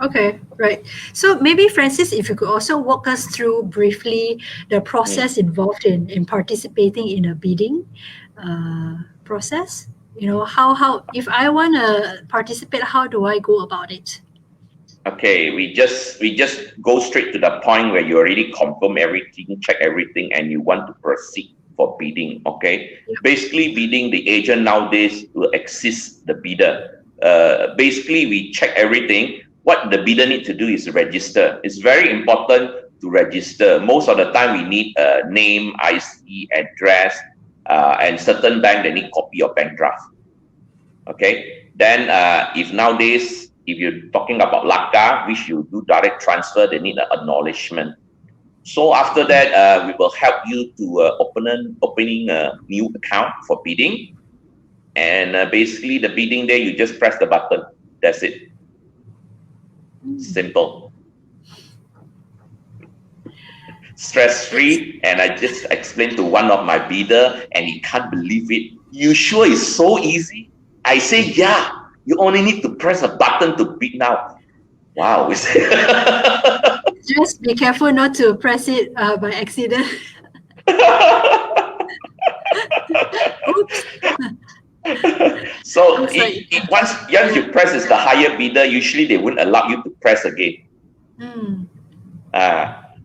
Okay, right. So maybe, Francis, if you could also walk us through briefly the process involved in participating in a bidding process. You know, how if I want to participate, how do I go about it?
Okay, we just go straight to the point where you already confirm everything, check everything, and you want to proceed for bidding. Okay, basically bidding, the agent nowadays will assist the bidder. Basically, we check everything. What the bidder needs to do is register. It's very important to register. Most of the time, we need a name, IC, address, and certain bank they need copy of bank draft. Okay. Then, if nowadays, if you're talking about LACA, which you do direct transfer, they need an acknowledgement. So after that, we will help you to opening a new account for bidding. And basically, the bidding there, you just press the button. That's it. Simple, stress-free. And I just explained to one of my bidder, and he can't believe it. You sure it's so easy? I say, yeah. You only need to press a button to bid now. Wow!
Just be careful not to press it by accident. Oops.
So once you press is the higher bidder, usually they wouldn't allow you to press again.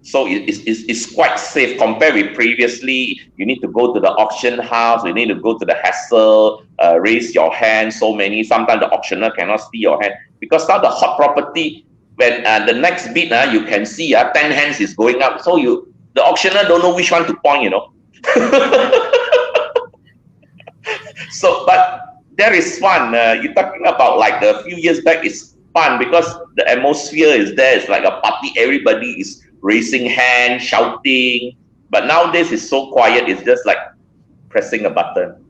So it's quite safe compared with previously. You need to go to the auction house. You need to go to the hassle, raise your hand. So many. Sometimes the auctioneer cannot see your hand because now the hot property. When the next bid, you can see 10 hands is going up. So the auctioneer don't know which one to point. You know. So, but there is fun. You're talking about like a few years back. It's fun because the atmosphere is there. It's like a party. Everybody is raising hands, shouting. But nowadays it's so quiet. It's just like pressing a button.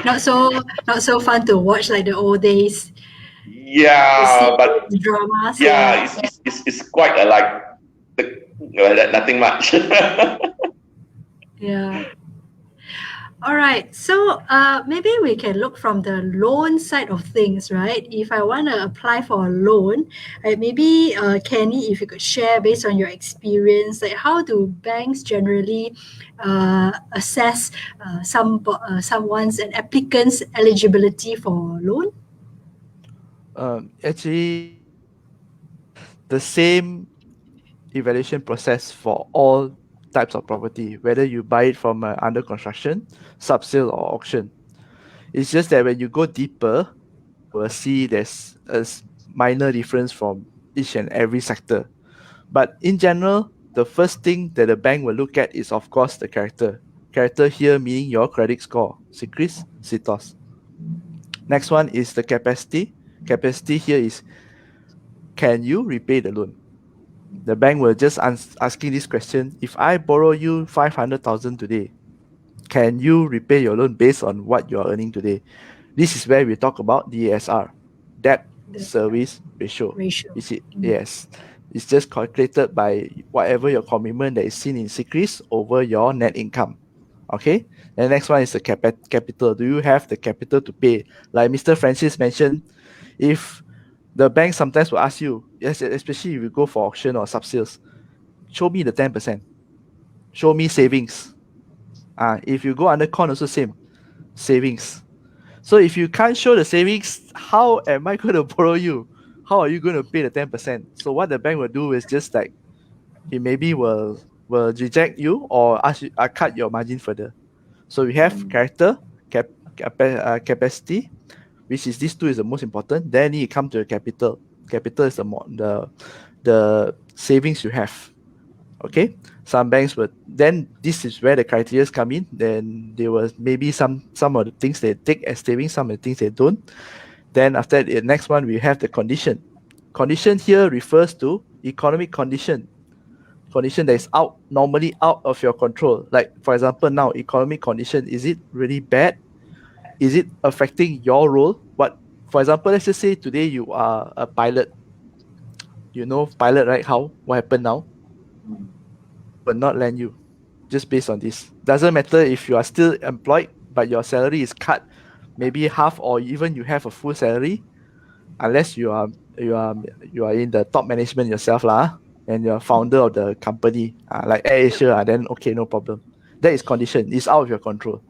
Not so fun to watch like the old days.
Yeah, but
dramas.
Yeah, it's quite nothing much.
Yeah. All right. So maybe we can look from the loan side of things, right? If I want to apply for a loan, maybe Kenny, if you could share based on your experience, like how do banks generally assess someone's an applicant's eligibility for loan?
Actually, the same evaluation process for all types of property, whether you buy it from under construction, subsale, or auction. It's just that when you go deeper, we'll see there's a minor difference from each and every sector. But in general, the first thing that the bank will look at is, of course, the character. Character here meaning your credit score, CRIS, CITOS. Next one is the capacity. Capacity here is, can you repay the loan? The bank will just asking this question: if I borrow you 500,000 today, can you repay your loan based on what you're earning today? This is where we talk about DSR, debt service ratio. You see, yes, it's just calculated by whatever your commitment that is seen in CRIS over your net income. Okay, the next one is the capital. Do you have the capital to pay? Like Mr. Francis mentioned, if The bank sometimes will ask you, yes, especially if you go for auction or subsales, show me the 10%. Show me savings. If you go under con, also same, savings. So if you can't show the savings, how am I going to borrow you? How are you going to pay the 10%? So what the bank will do is just like, he maybe will reject you or ask you, cut your margin further. So we have character, capacity, which is these two is the most important. Then you come to the capital. Capital is the savings you have. Okay, some banks would, then this is where the criteria come in. Then there was maybe some of the things they take as savings, some of the things they don't. Then after that, the next one we have the condition. Condition here refers to economic condition that is normally out of your control. Like for example, now economic condition, is it really bad? Is it affecting your role? What, for example, let's just say today you are a pilot. You know pilot, right? What happened now? But not lend you, just based on this. Doesn't matter if you are still employed, but your salary is cut, maybe half, or even you have a full salary, unless you are in the top management yourself lah, and you're founder of the company, like AirAsia, then okay, no problem. That is condition. It's out of your control.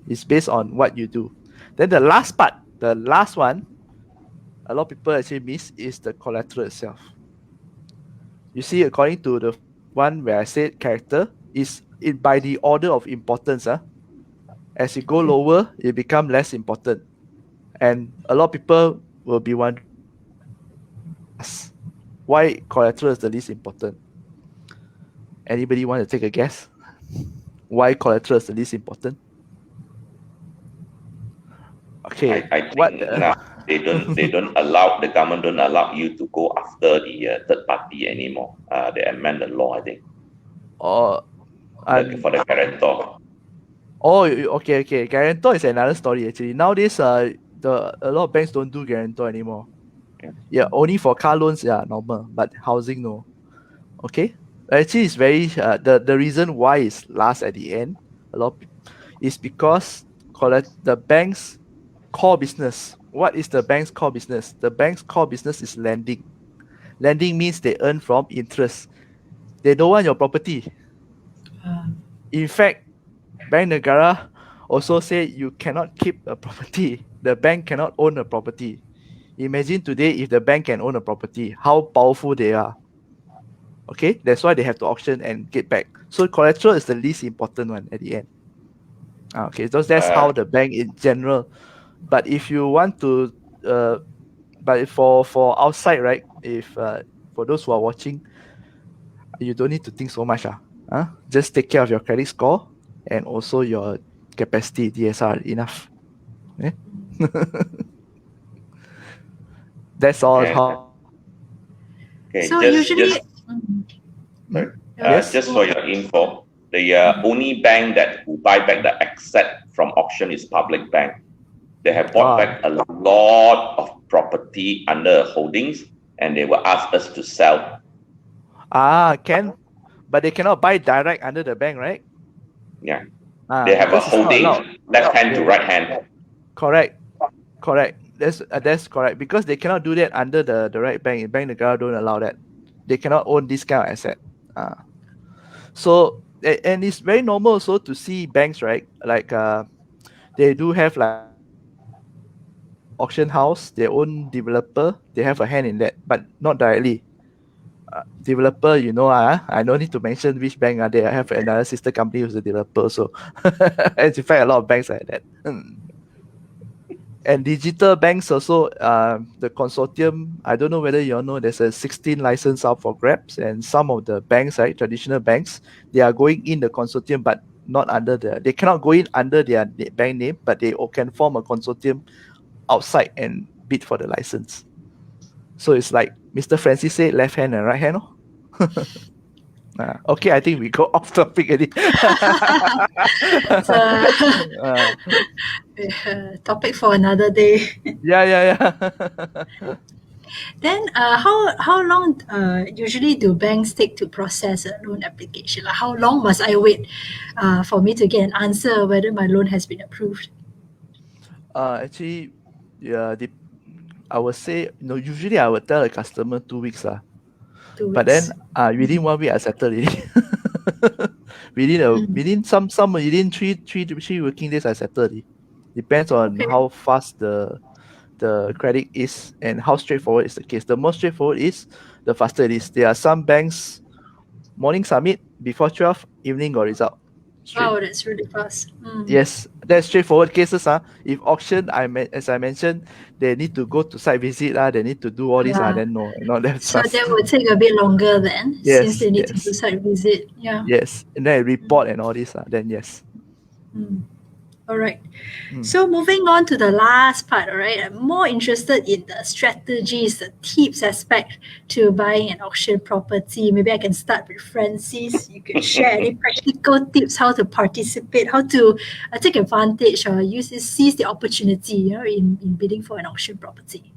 It's based on what you do. Then the last part, the last one, a lot of people actually miss is the collateral itself. You see, according to the one where I said character, is it by the order of importance. As you go lower, it become less important. And a lot of people will be wondering why collateral is the least important. Anybody want to take a guess? Why collateral is the least important? Okay.
I think now they don't allow, the government don't allow you to go after the third party anymore. They amend the law, I think. For the guarantor.
Oh, okay. Guarantor is another story actually. Nowadays, a lot of banks don't do guarantor anymore. Yeah, only for car loans, yeah, normal. But housing, no. Okay. Actually, it's very the reason why it's last at the end, a lot is because the bank's core business. What is the bank's core business? The bank's core business is lending. Lending means they earn from interest. They don't want your property. In fact, Bank Negara also say you cannot keep a property. The bank cannot own a property. Imagine today if the bank can own a property, how powerful they are. Okay, that's why they have to auction and get back. So collateral is the least important one at the end. Okay, so that's how the bank in general. But if you want to, but for outside, right? If for those who are watching, you don't need to think so much. Just take care of your credit score and also your capacity, DSR, enough. Yeah? That's all.
Okay,
so
just for your info, the only bank that will buy back the asset from auction is public bank. They have bought back a lot of property under holdings, and they will ask us to sell.
But they cannot buy direct under the bank, right?
Yeah. They have a holding, left hand to right hand.
Correct. That's correct, because they cannot do that under the right bank. Bank Negara don't allow that. They cannot own this kind of asset. So, and it's very normal also to see banks, right? Like they do have like auction house, their own developer, they have a hand in that, but not directly. Developer, I don't need to mention which bank they have another sister company who's a developer. So, in fact, a lot of banks like that. And digital banks also, the consortium, I don't know whether you all know, there's a 16 license out for grabs, and some of the banks, right, traditional banks, they are going in the consortium, but not under they cannot go in under their bank name, but they can form a consortium outside and bid for the license. So it's like Mr. Francis said, left hand and right hand. Okay, I think we go off topic already.
Topic for another day.
Yeah.
Then, how long usually do banks take to process a loan application? Like, how long must I wait for me to get an answer whether my loan has been approved?
Actually, yeah, I would say, usually I would tell a customer 2 weeks.
2
But then
weeks.
within 1 week I settled it. within three working days I settled it. Depends on
Okay.
how fast the credit is and how straightforward is the case. The more straightforward is, the faster it is. There are some banks morning submit, before 12, evening got result. Straight.
Wow, that's really fast.
Yes, that's straightforward cases. If auction, as I mentioned, they need to go to site visit. They need to do all this.
Yeah.
Then no, not that
So
fast.
that would take a bit longer then, since
Yes,
they need to do
yes,
site visit. Yeah.
yes. And then report and all this. Then yes.
Mm. All right. So moving on to the last part, all right, I'm more interested in the strategies, the tips aspect to buying an auction property. Maybe I can start with Francis. You can share any practical tips how to participate, how to take advantage or seize the opportunity, in bidding for an auction property.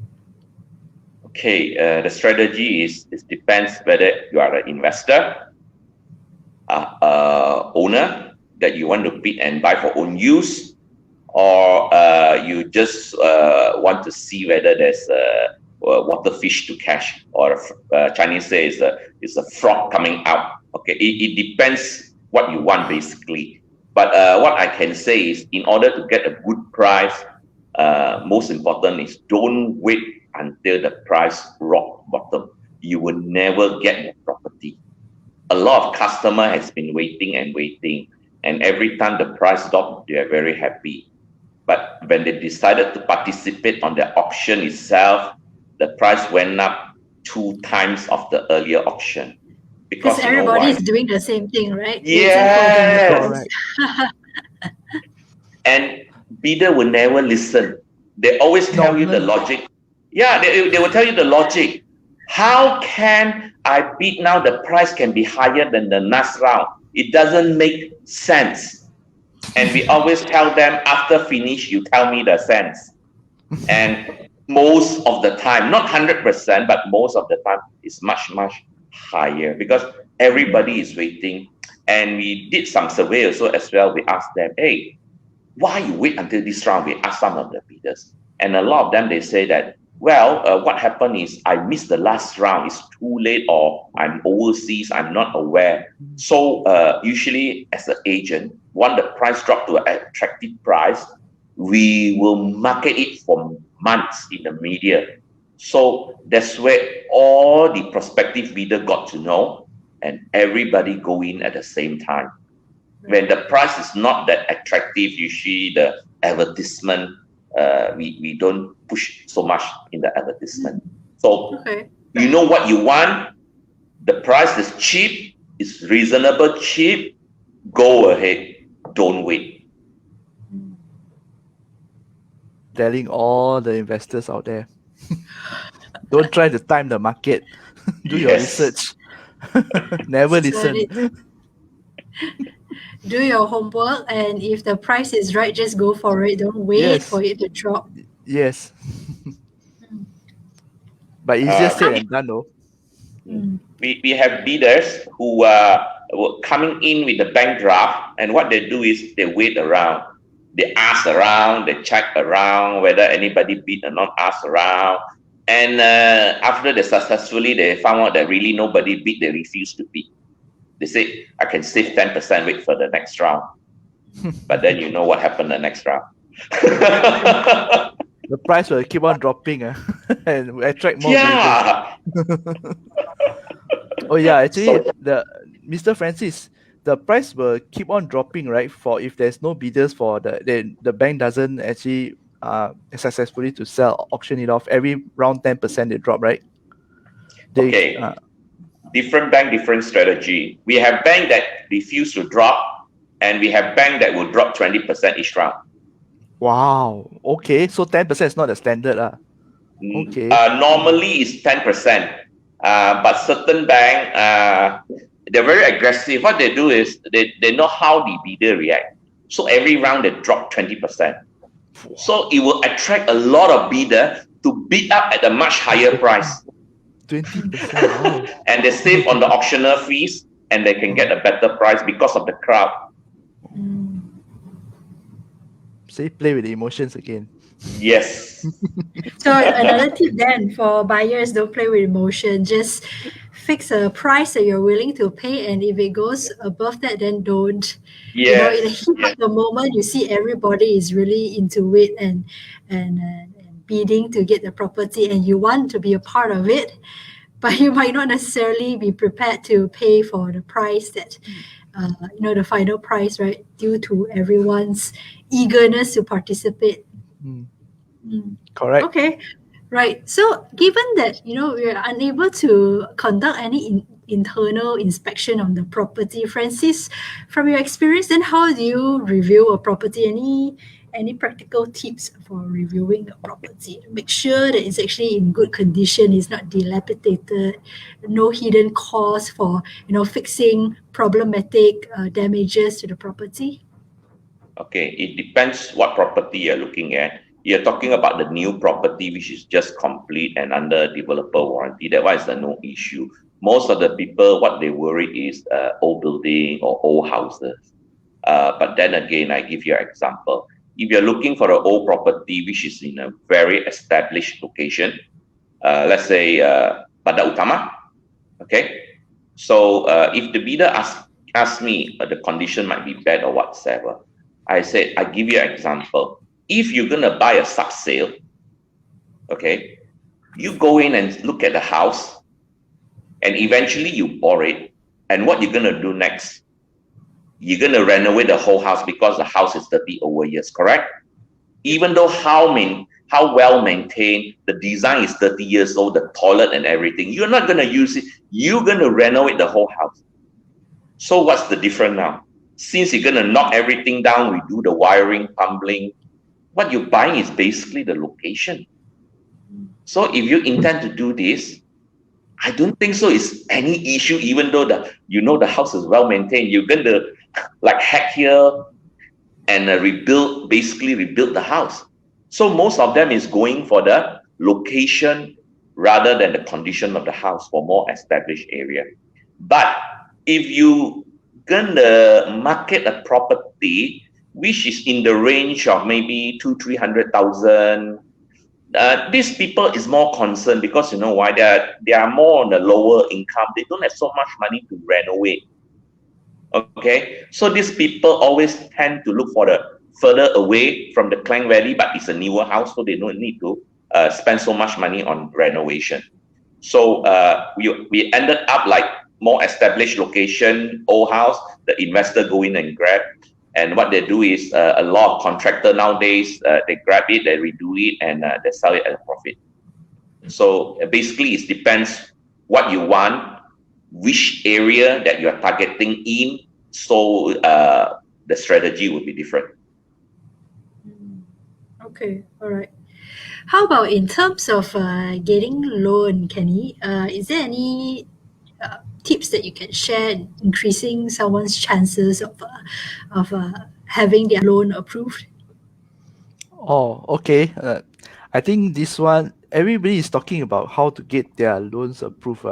Okay, the strategy is depends whether you are an investor, owner that you want to bid and buy for own use, or you just want to see whether there's a water fish to catch, or Chinese say is a frog coming out. Okay, it depends what you want basically. But what I can say is, in order to get a good price, most important is don't wait until the price rock bottom. You will never get your property. A lot of customer has been waiting and waiting, and every time the price drop, they are very happy. But when they decided to participate on the auction itself, the price went up 2 times of the earlier auction. Because
everybody is doing the same thing, right?
Yes. And bidder will never listen. They always tell you the logic. Yeah, they will tell you the logic. How can I bid now? The price can be higher than the last round. It doesn't make sense. And we always tell them, after finish, you tell me the sense. And most of the time, not 100%, but most of the time, it's much, much higher because everybody is waiting. And we did some survey also as well. We asked them, hey, why you wait until this round? We asked some of the bidders. And a lot of them, they say that, well, what happened is I missed the last round. It's too late, or I'm overseas. I'm not aware. So usually as an agent, when the price drop to an attractive price, we will market it for months in the media. So that's where all the prospective bidder got to know, and everybody go in at the same time. When the price is not that attractive, usually the advertisement, we don't push so much in the advertisement. So you know what you want, the price is cheap, it's reasonable cheap, go ahead, don't wait.
Telling all the investors out there, don't try to time the market. Do your research. Never listen.
Do your homework, and if the price is right, just go for it. Don't wait for it to drop.
Yes. But easier said than done, though.
We have bidders who were coming in with the bank draft, and what they do is they wait around. They ask around, they check around whether anybody bid or not, ask around. And after they found out that really nobody bid, they refuse to bid. They say, I can save 10%, wait for the next round. But then you know what happened the next round.
The price will keep on dropping and attract more bidders. Oh yeah, actually, Mr. Francis, the price will keep on dropping, right? For if there's no bidders for the bank doesn't actually successfully to sell, auction it off. Every round 10% they drop, right?
Different bank, different strategy. We have bank that refuse to drop, and we have bank that will drop 20% each round.
Wow. Okay, so 10% is not the standard. Okay.
Normally it's 10%, but certain bank they're very aggressive. What they do is they know how the bidder react. So every round they drop 20%. So it will attract a lot of bidder to bid up at a much higher price.
20%.
And they save on the auctioneer fees, and they can get a better price because of the crowd.
Say play with the emotions again.
Yes.
So another tip then for buyers, don't play with emotion. Just fix a price that you're willing to pay, and if it goes above that, then don't. You know, in the
Yes.
heat
Yes.
of the moment, you see everybody is really into it and bidding to get the property, and you want to be a part of it, but you might not necessarily be prepared to pay for the price that, the final price, right? Due to everyone's eagerness to participate.
Mm.
Mm.
Correct.
Okay, right. So, given that we are unable to conduct any internal inspection on the property, Francis, from your experience, then how do you review a property? Any practical tips for reviewing a property? Make sure that it's actually in good condition, it's not dilapidated, no hidden costs for fixing problematic damages to the property.
Okay, it depends what property you're looking at. You're talking about the new property which is just complete and under developer warranty. That one is no issue. Most of the people, what they worry is old building or old houses. But then again, I give you an example. If you're looking for an old property which is in a very established location, let's say Bandar Utama, okay? So if the bidder asks me the condition might be bad or whatsoever, I said, I give you an example. If you're going to buy a subsale, okay, you go in and look at the house and eventually you bought it. And what you're going to do next? You're going to renovate the whole house because the house is 30 over years, correct? Even though how well maintained, the design is 30 years old, the toilet and everything, you're not going to use it. You're going to renovate the whole house. So what's the difference now? Since you're going to knock everything down, we do the wiring, plumbing, what you're buying is basically the location. So if you intend to do this, I don't think so it's any issue, even though the house is well maintained. You're going to like hack here and rebuild the house. So most of them is going for the location rather than the condition of the house for more established area. But if you gonna market a property which is in the range of maybe 200,000-300,000, these people is more concerned because you know why they are more on the lower income. They don't have so much money to renovate. Okay, so these people always tend to look for the further away from the Klang Valley, but it's a newer house, so they don't need to spend so much money on renovation. So we ended up like more established location, old house, the investor go in and grab. And what they do is a lot of contractor nowadays, they grab it, they redo it, and they sell it at a profit. So basically, it depends what you want, which area that you're targeting in. So the strategy will be different.
Okay, all right. How about in terms of getting loan, Kenny? Is there any tips that you can share in increasing someone's chances of having their loan approved?
Oh, okay. I think this one, everybody is talking about how to get their loans approved.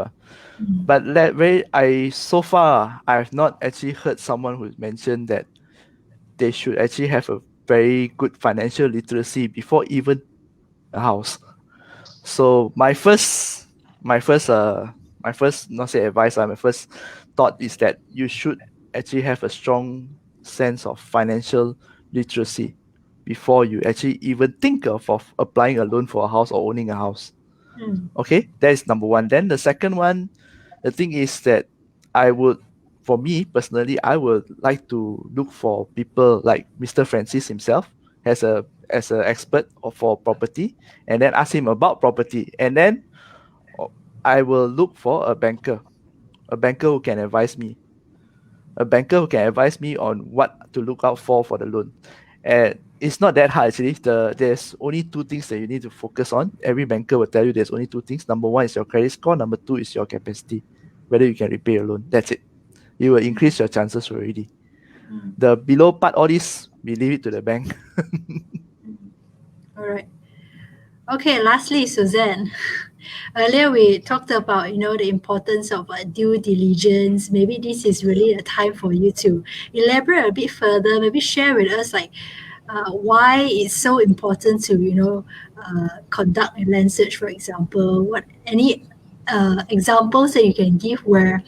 But so far, I have not actually heard someone who mentioned that they should actually have a very good financial literacy before even a house. So my first not say advice, my first thought is that you should actually have a strong sense of financial literacy before you actually even think of applying a loan for a house or owning a house. Okay, that is number one. Then the second one, the thing is that for me personally, I would like to look for people like Mr. Francis himself as an expert for property, and then ask him about property, and then I will look for a banker who can advise me, on what to look out for the loan. And it's not that hard actually. There's only two things that you need to focus on. Every banker will tell you there's only two things. Number one is your credit score. Number two is your capacity, whether you can repay your loan. That's it. You will increase your chances already. The below part, all this, we leave it to the bank.
All right. Okay, lastly, Suzanne. Earlier we talked about, the importance of due diligence. Maybe this is really a time for you to elaborate a bit further. Maybe share with us, like, why it's so important to conduct a land search, for example. What any examples that you can give where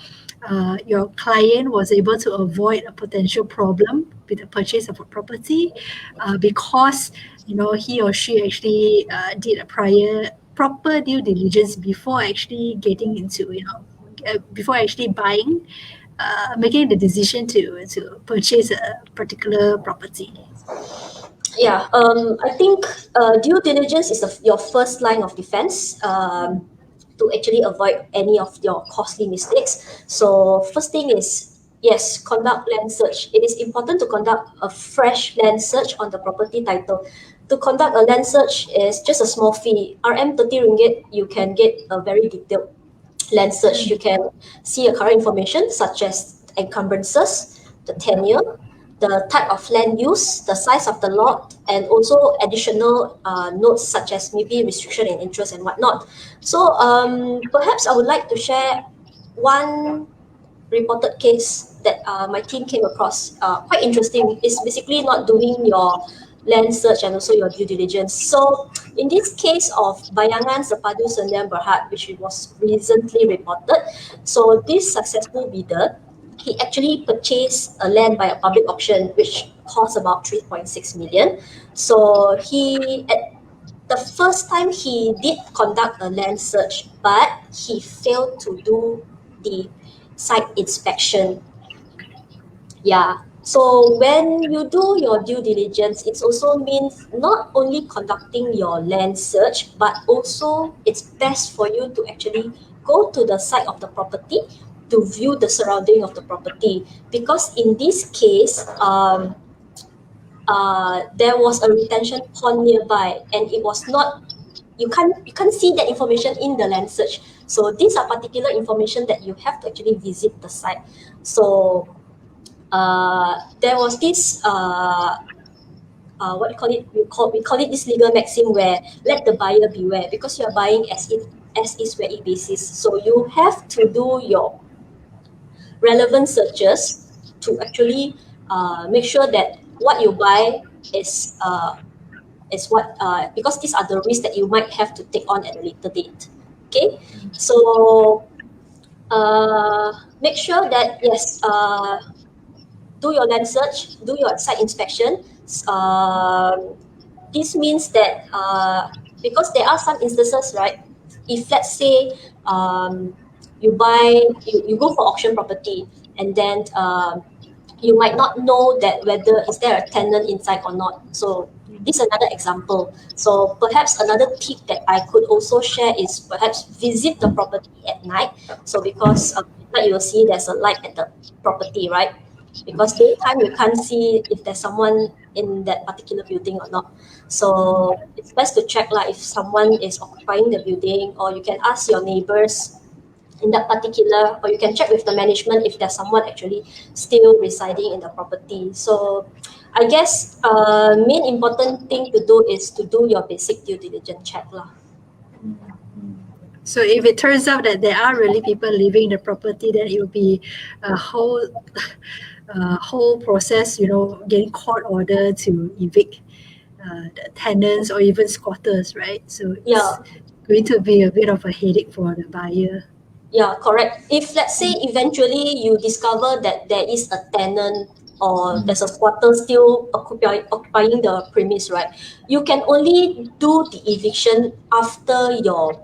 your client was able to avoid a potential problem with the purchase of a property because he or she actually did a prior proper due diligence before actually getting into before actually buying, making the decision to purchase a particular property.
Yeah, I think due diligence is your first line of defense to actually avoid any of your costly mistakes. So first thing is, yes, conduct land search. It is important to conduct a fresh land search on the property title. To conduct a land search is just a small fee. RM 30 ringgit, you can get a very detailed land search. You can see a current information such as encumbrances, the tenure, the type of land use, the size of the lot, and also additional notes such as maybe restriction in interest and whatnot. So perhaps I would like to share one reported case that my team came across. Quite interesting. It's basically not doing your land search and also your due diligence. So in this case of Bayangan Sepadu Sdn Berhad, which was recently reported, so this successful bidder, he actually purchased a land by a public auction, which cost about 3.6 million. So at the first time he did conduct a land search, but he failed to do the site inspection. Yeah. So when you do your due diligence, it also means not only conducting your land search, but also it's best for you to actually go to the site of the property to view the surrounding of the property. Because in this case, there was a retention pond nearby, and it was not. You can't see that information in the land search. So these are particular information that you have to actually visit the site. So there was this what do you call it? We call it this legal maxim where let the buyer beware, because you are buying as is where it basis. So you have to do your relevant searches to actually make sure that what you buy is what because these are the risks that you might have to take on at a later date. Okay, so make sure that yes, do your land search, do your site inspection. This means that because there are some instances, right? If let's say you go for auction property, and then you might not know that whether is there a tenant inside or not. So this is another example. So perhaps another tip that I could also share is perhaps visit the property at night. So because at night you will see there's a light at the property, right? Because daytime you can't see if there's someone in that particular building or not. So it's best to check if someone is occupying the building, or you can ask your neighbors in that particular, or you can check with the management if there's someone actually still residing in the property. So I guess main important thing to do is to do your basic due diligence check lah.
So if it turns out that there are really people living in the property, then it will be a whole process, getting court order to evict the tenants or even squatters, right? So it's
Yeah.
going to be a bit of a headache for the buyer.
Yeah, correct. If let's say eventually you discover that there is a tenant or there's a squatter still occupying the premise, right? You can only do the eviction after your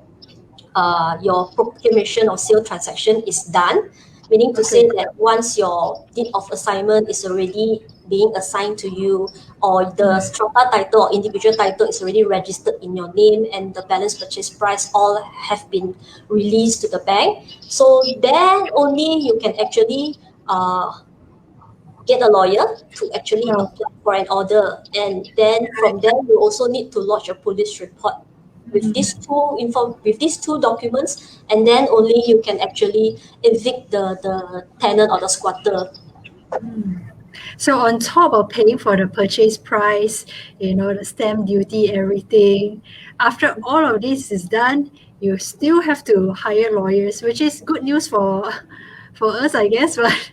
proclamation or sale transaction is done, meaning to say that once your deed of assignment is already being assigned to you, or the strata title or individual title is already registered in your name, and the balance purchase price all have been released to the bank. So then only you can actually get a lawyer to actually apply for an order, and then from there you also need to lodge a police report with these two documents, and then only you can actually evict the tenant or the squatter.
So on top of paying for the purchase price, the stamp duty, everything, after all of this is done, you still have to hire lawyers, which is good news for for us, I guess, but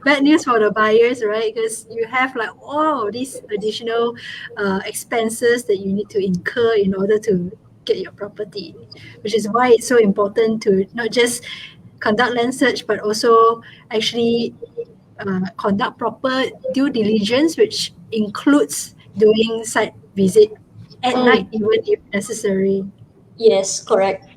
bad news for the buyers, right? Because you have like all these additional expenses that you need to incur in order to get your property, which is why it's so important to not just conduct land search, but also actually conduct proper due diligence, which includes doing site visit at night, even if necessary.
Yes, correct.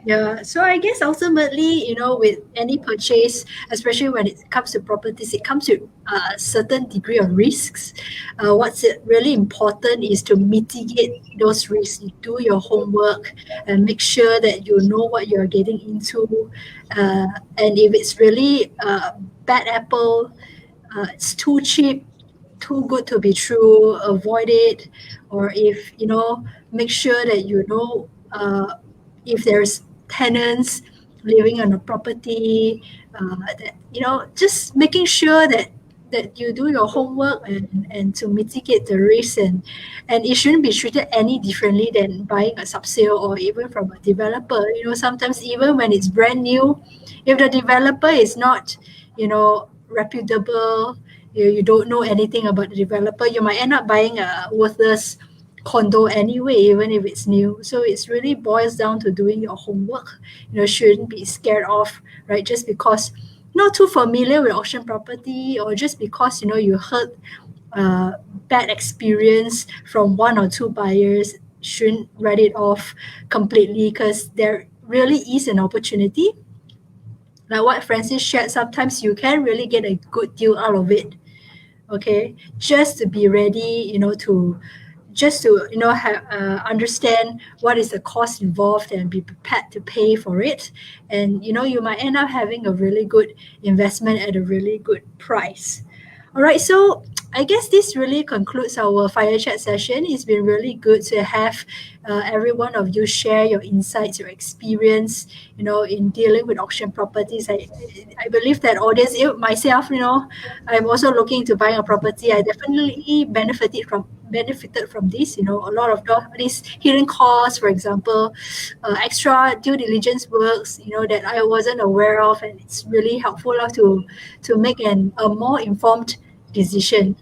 Yeah, so I guess ultimately, with any purchase, especially when it comes to properties, it comes with a certain degree of risks. What's really important is to mitigate those risks. You do your homework and make sure that you know what you're getting into. And if it's really bad apple, it's too cheap, too good to be true, avoid it. Or if, make sure that if there's tenants living on a property, just making sure that you do your homework and to mitigate the risk, and it shouldn't be treated any differently than buying a subsale or even from a developer. Sometimes even when it's brand new, if the developer is not, reputable, you don't know anything about the developer, you might end up buying a worthless condo anyway, even if it's new. So it's really boils down to doing your homework. Shouldn't be scared off, right? Just because not too familiar with auction property, or just because you heard bad experience from one or two buyers, shouldn't write it off completely, because there really is an opportunity. Like what Francis shared, sometimes you can really get a good deal out of it. Okay, just to be ready, to just to understand what is the cost involved and be prepared to pay for it, and you might end up having a really good investment at a really good price. All right, so I guess this really concludes our fire chat session. It's been really good to have every one of you share your insights, your experience, in dealing with auction properties. I believe that audience, myself, I'm also looking to buy a property. I definitely benefited from this. A lot of these hidden costs, for example, extra due diligence works, that I wasn't aware of, and it's really helpful to make a more informed decision.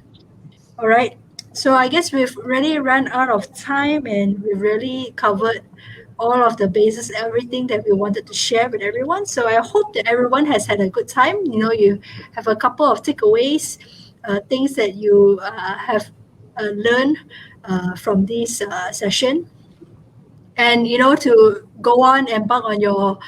All right. So I guess we've really run out of time, and we've really covered all of the bases, everything that we wanted to share with everyone. So I hope that everyone has had a good time. You have a couple of takeaways, things that you have learned from this session, and to go on, embark on your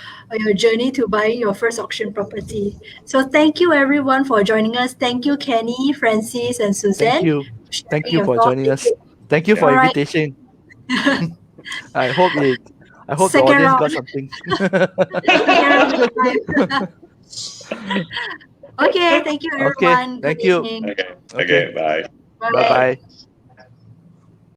journey to buying your first auction property. So thank you everyone for joining us. Thank you, Kenny, Francis, and
Thank
Suzanne,
you.
for
Thank
sharing
you
your
for joining
thoughts.
us. Thank you for
All right.
invitation. I hope the
Second
audience got
round.
something.
Second round this time. Okay, thank you
Okay,
everyone. Good
thank you.
evening.
Okay.
Okay,
Okay. Bye.
bye
Bye.
bye.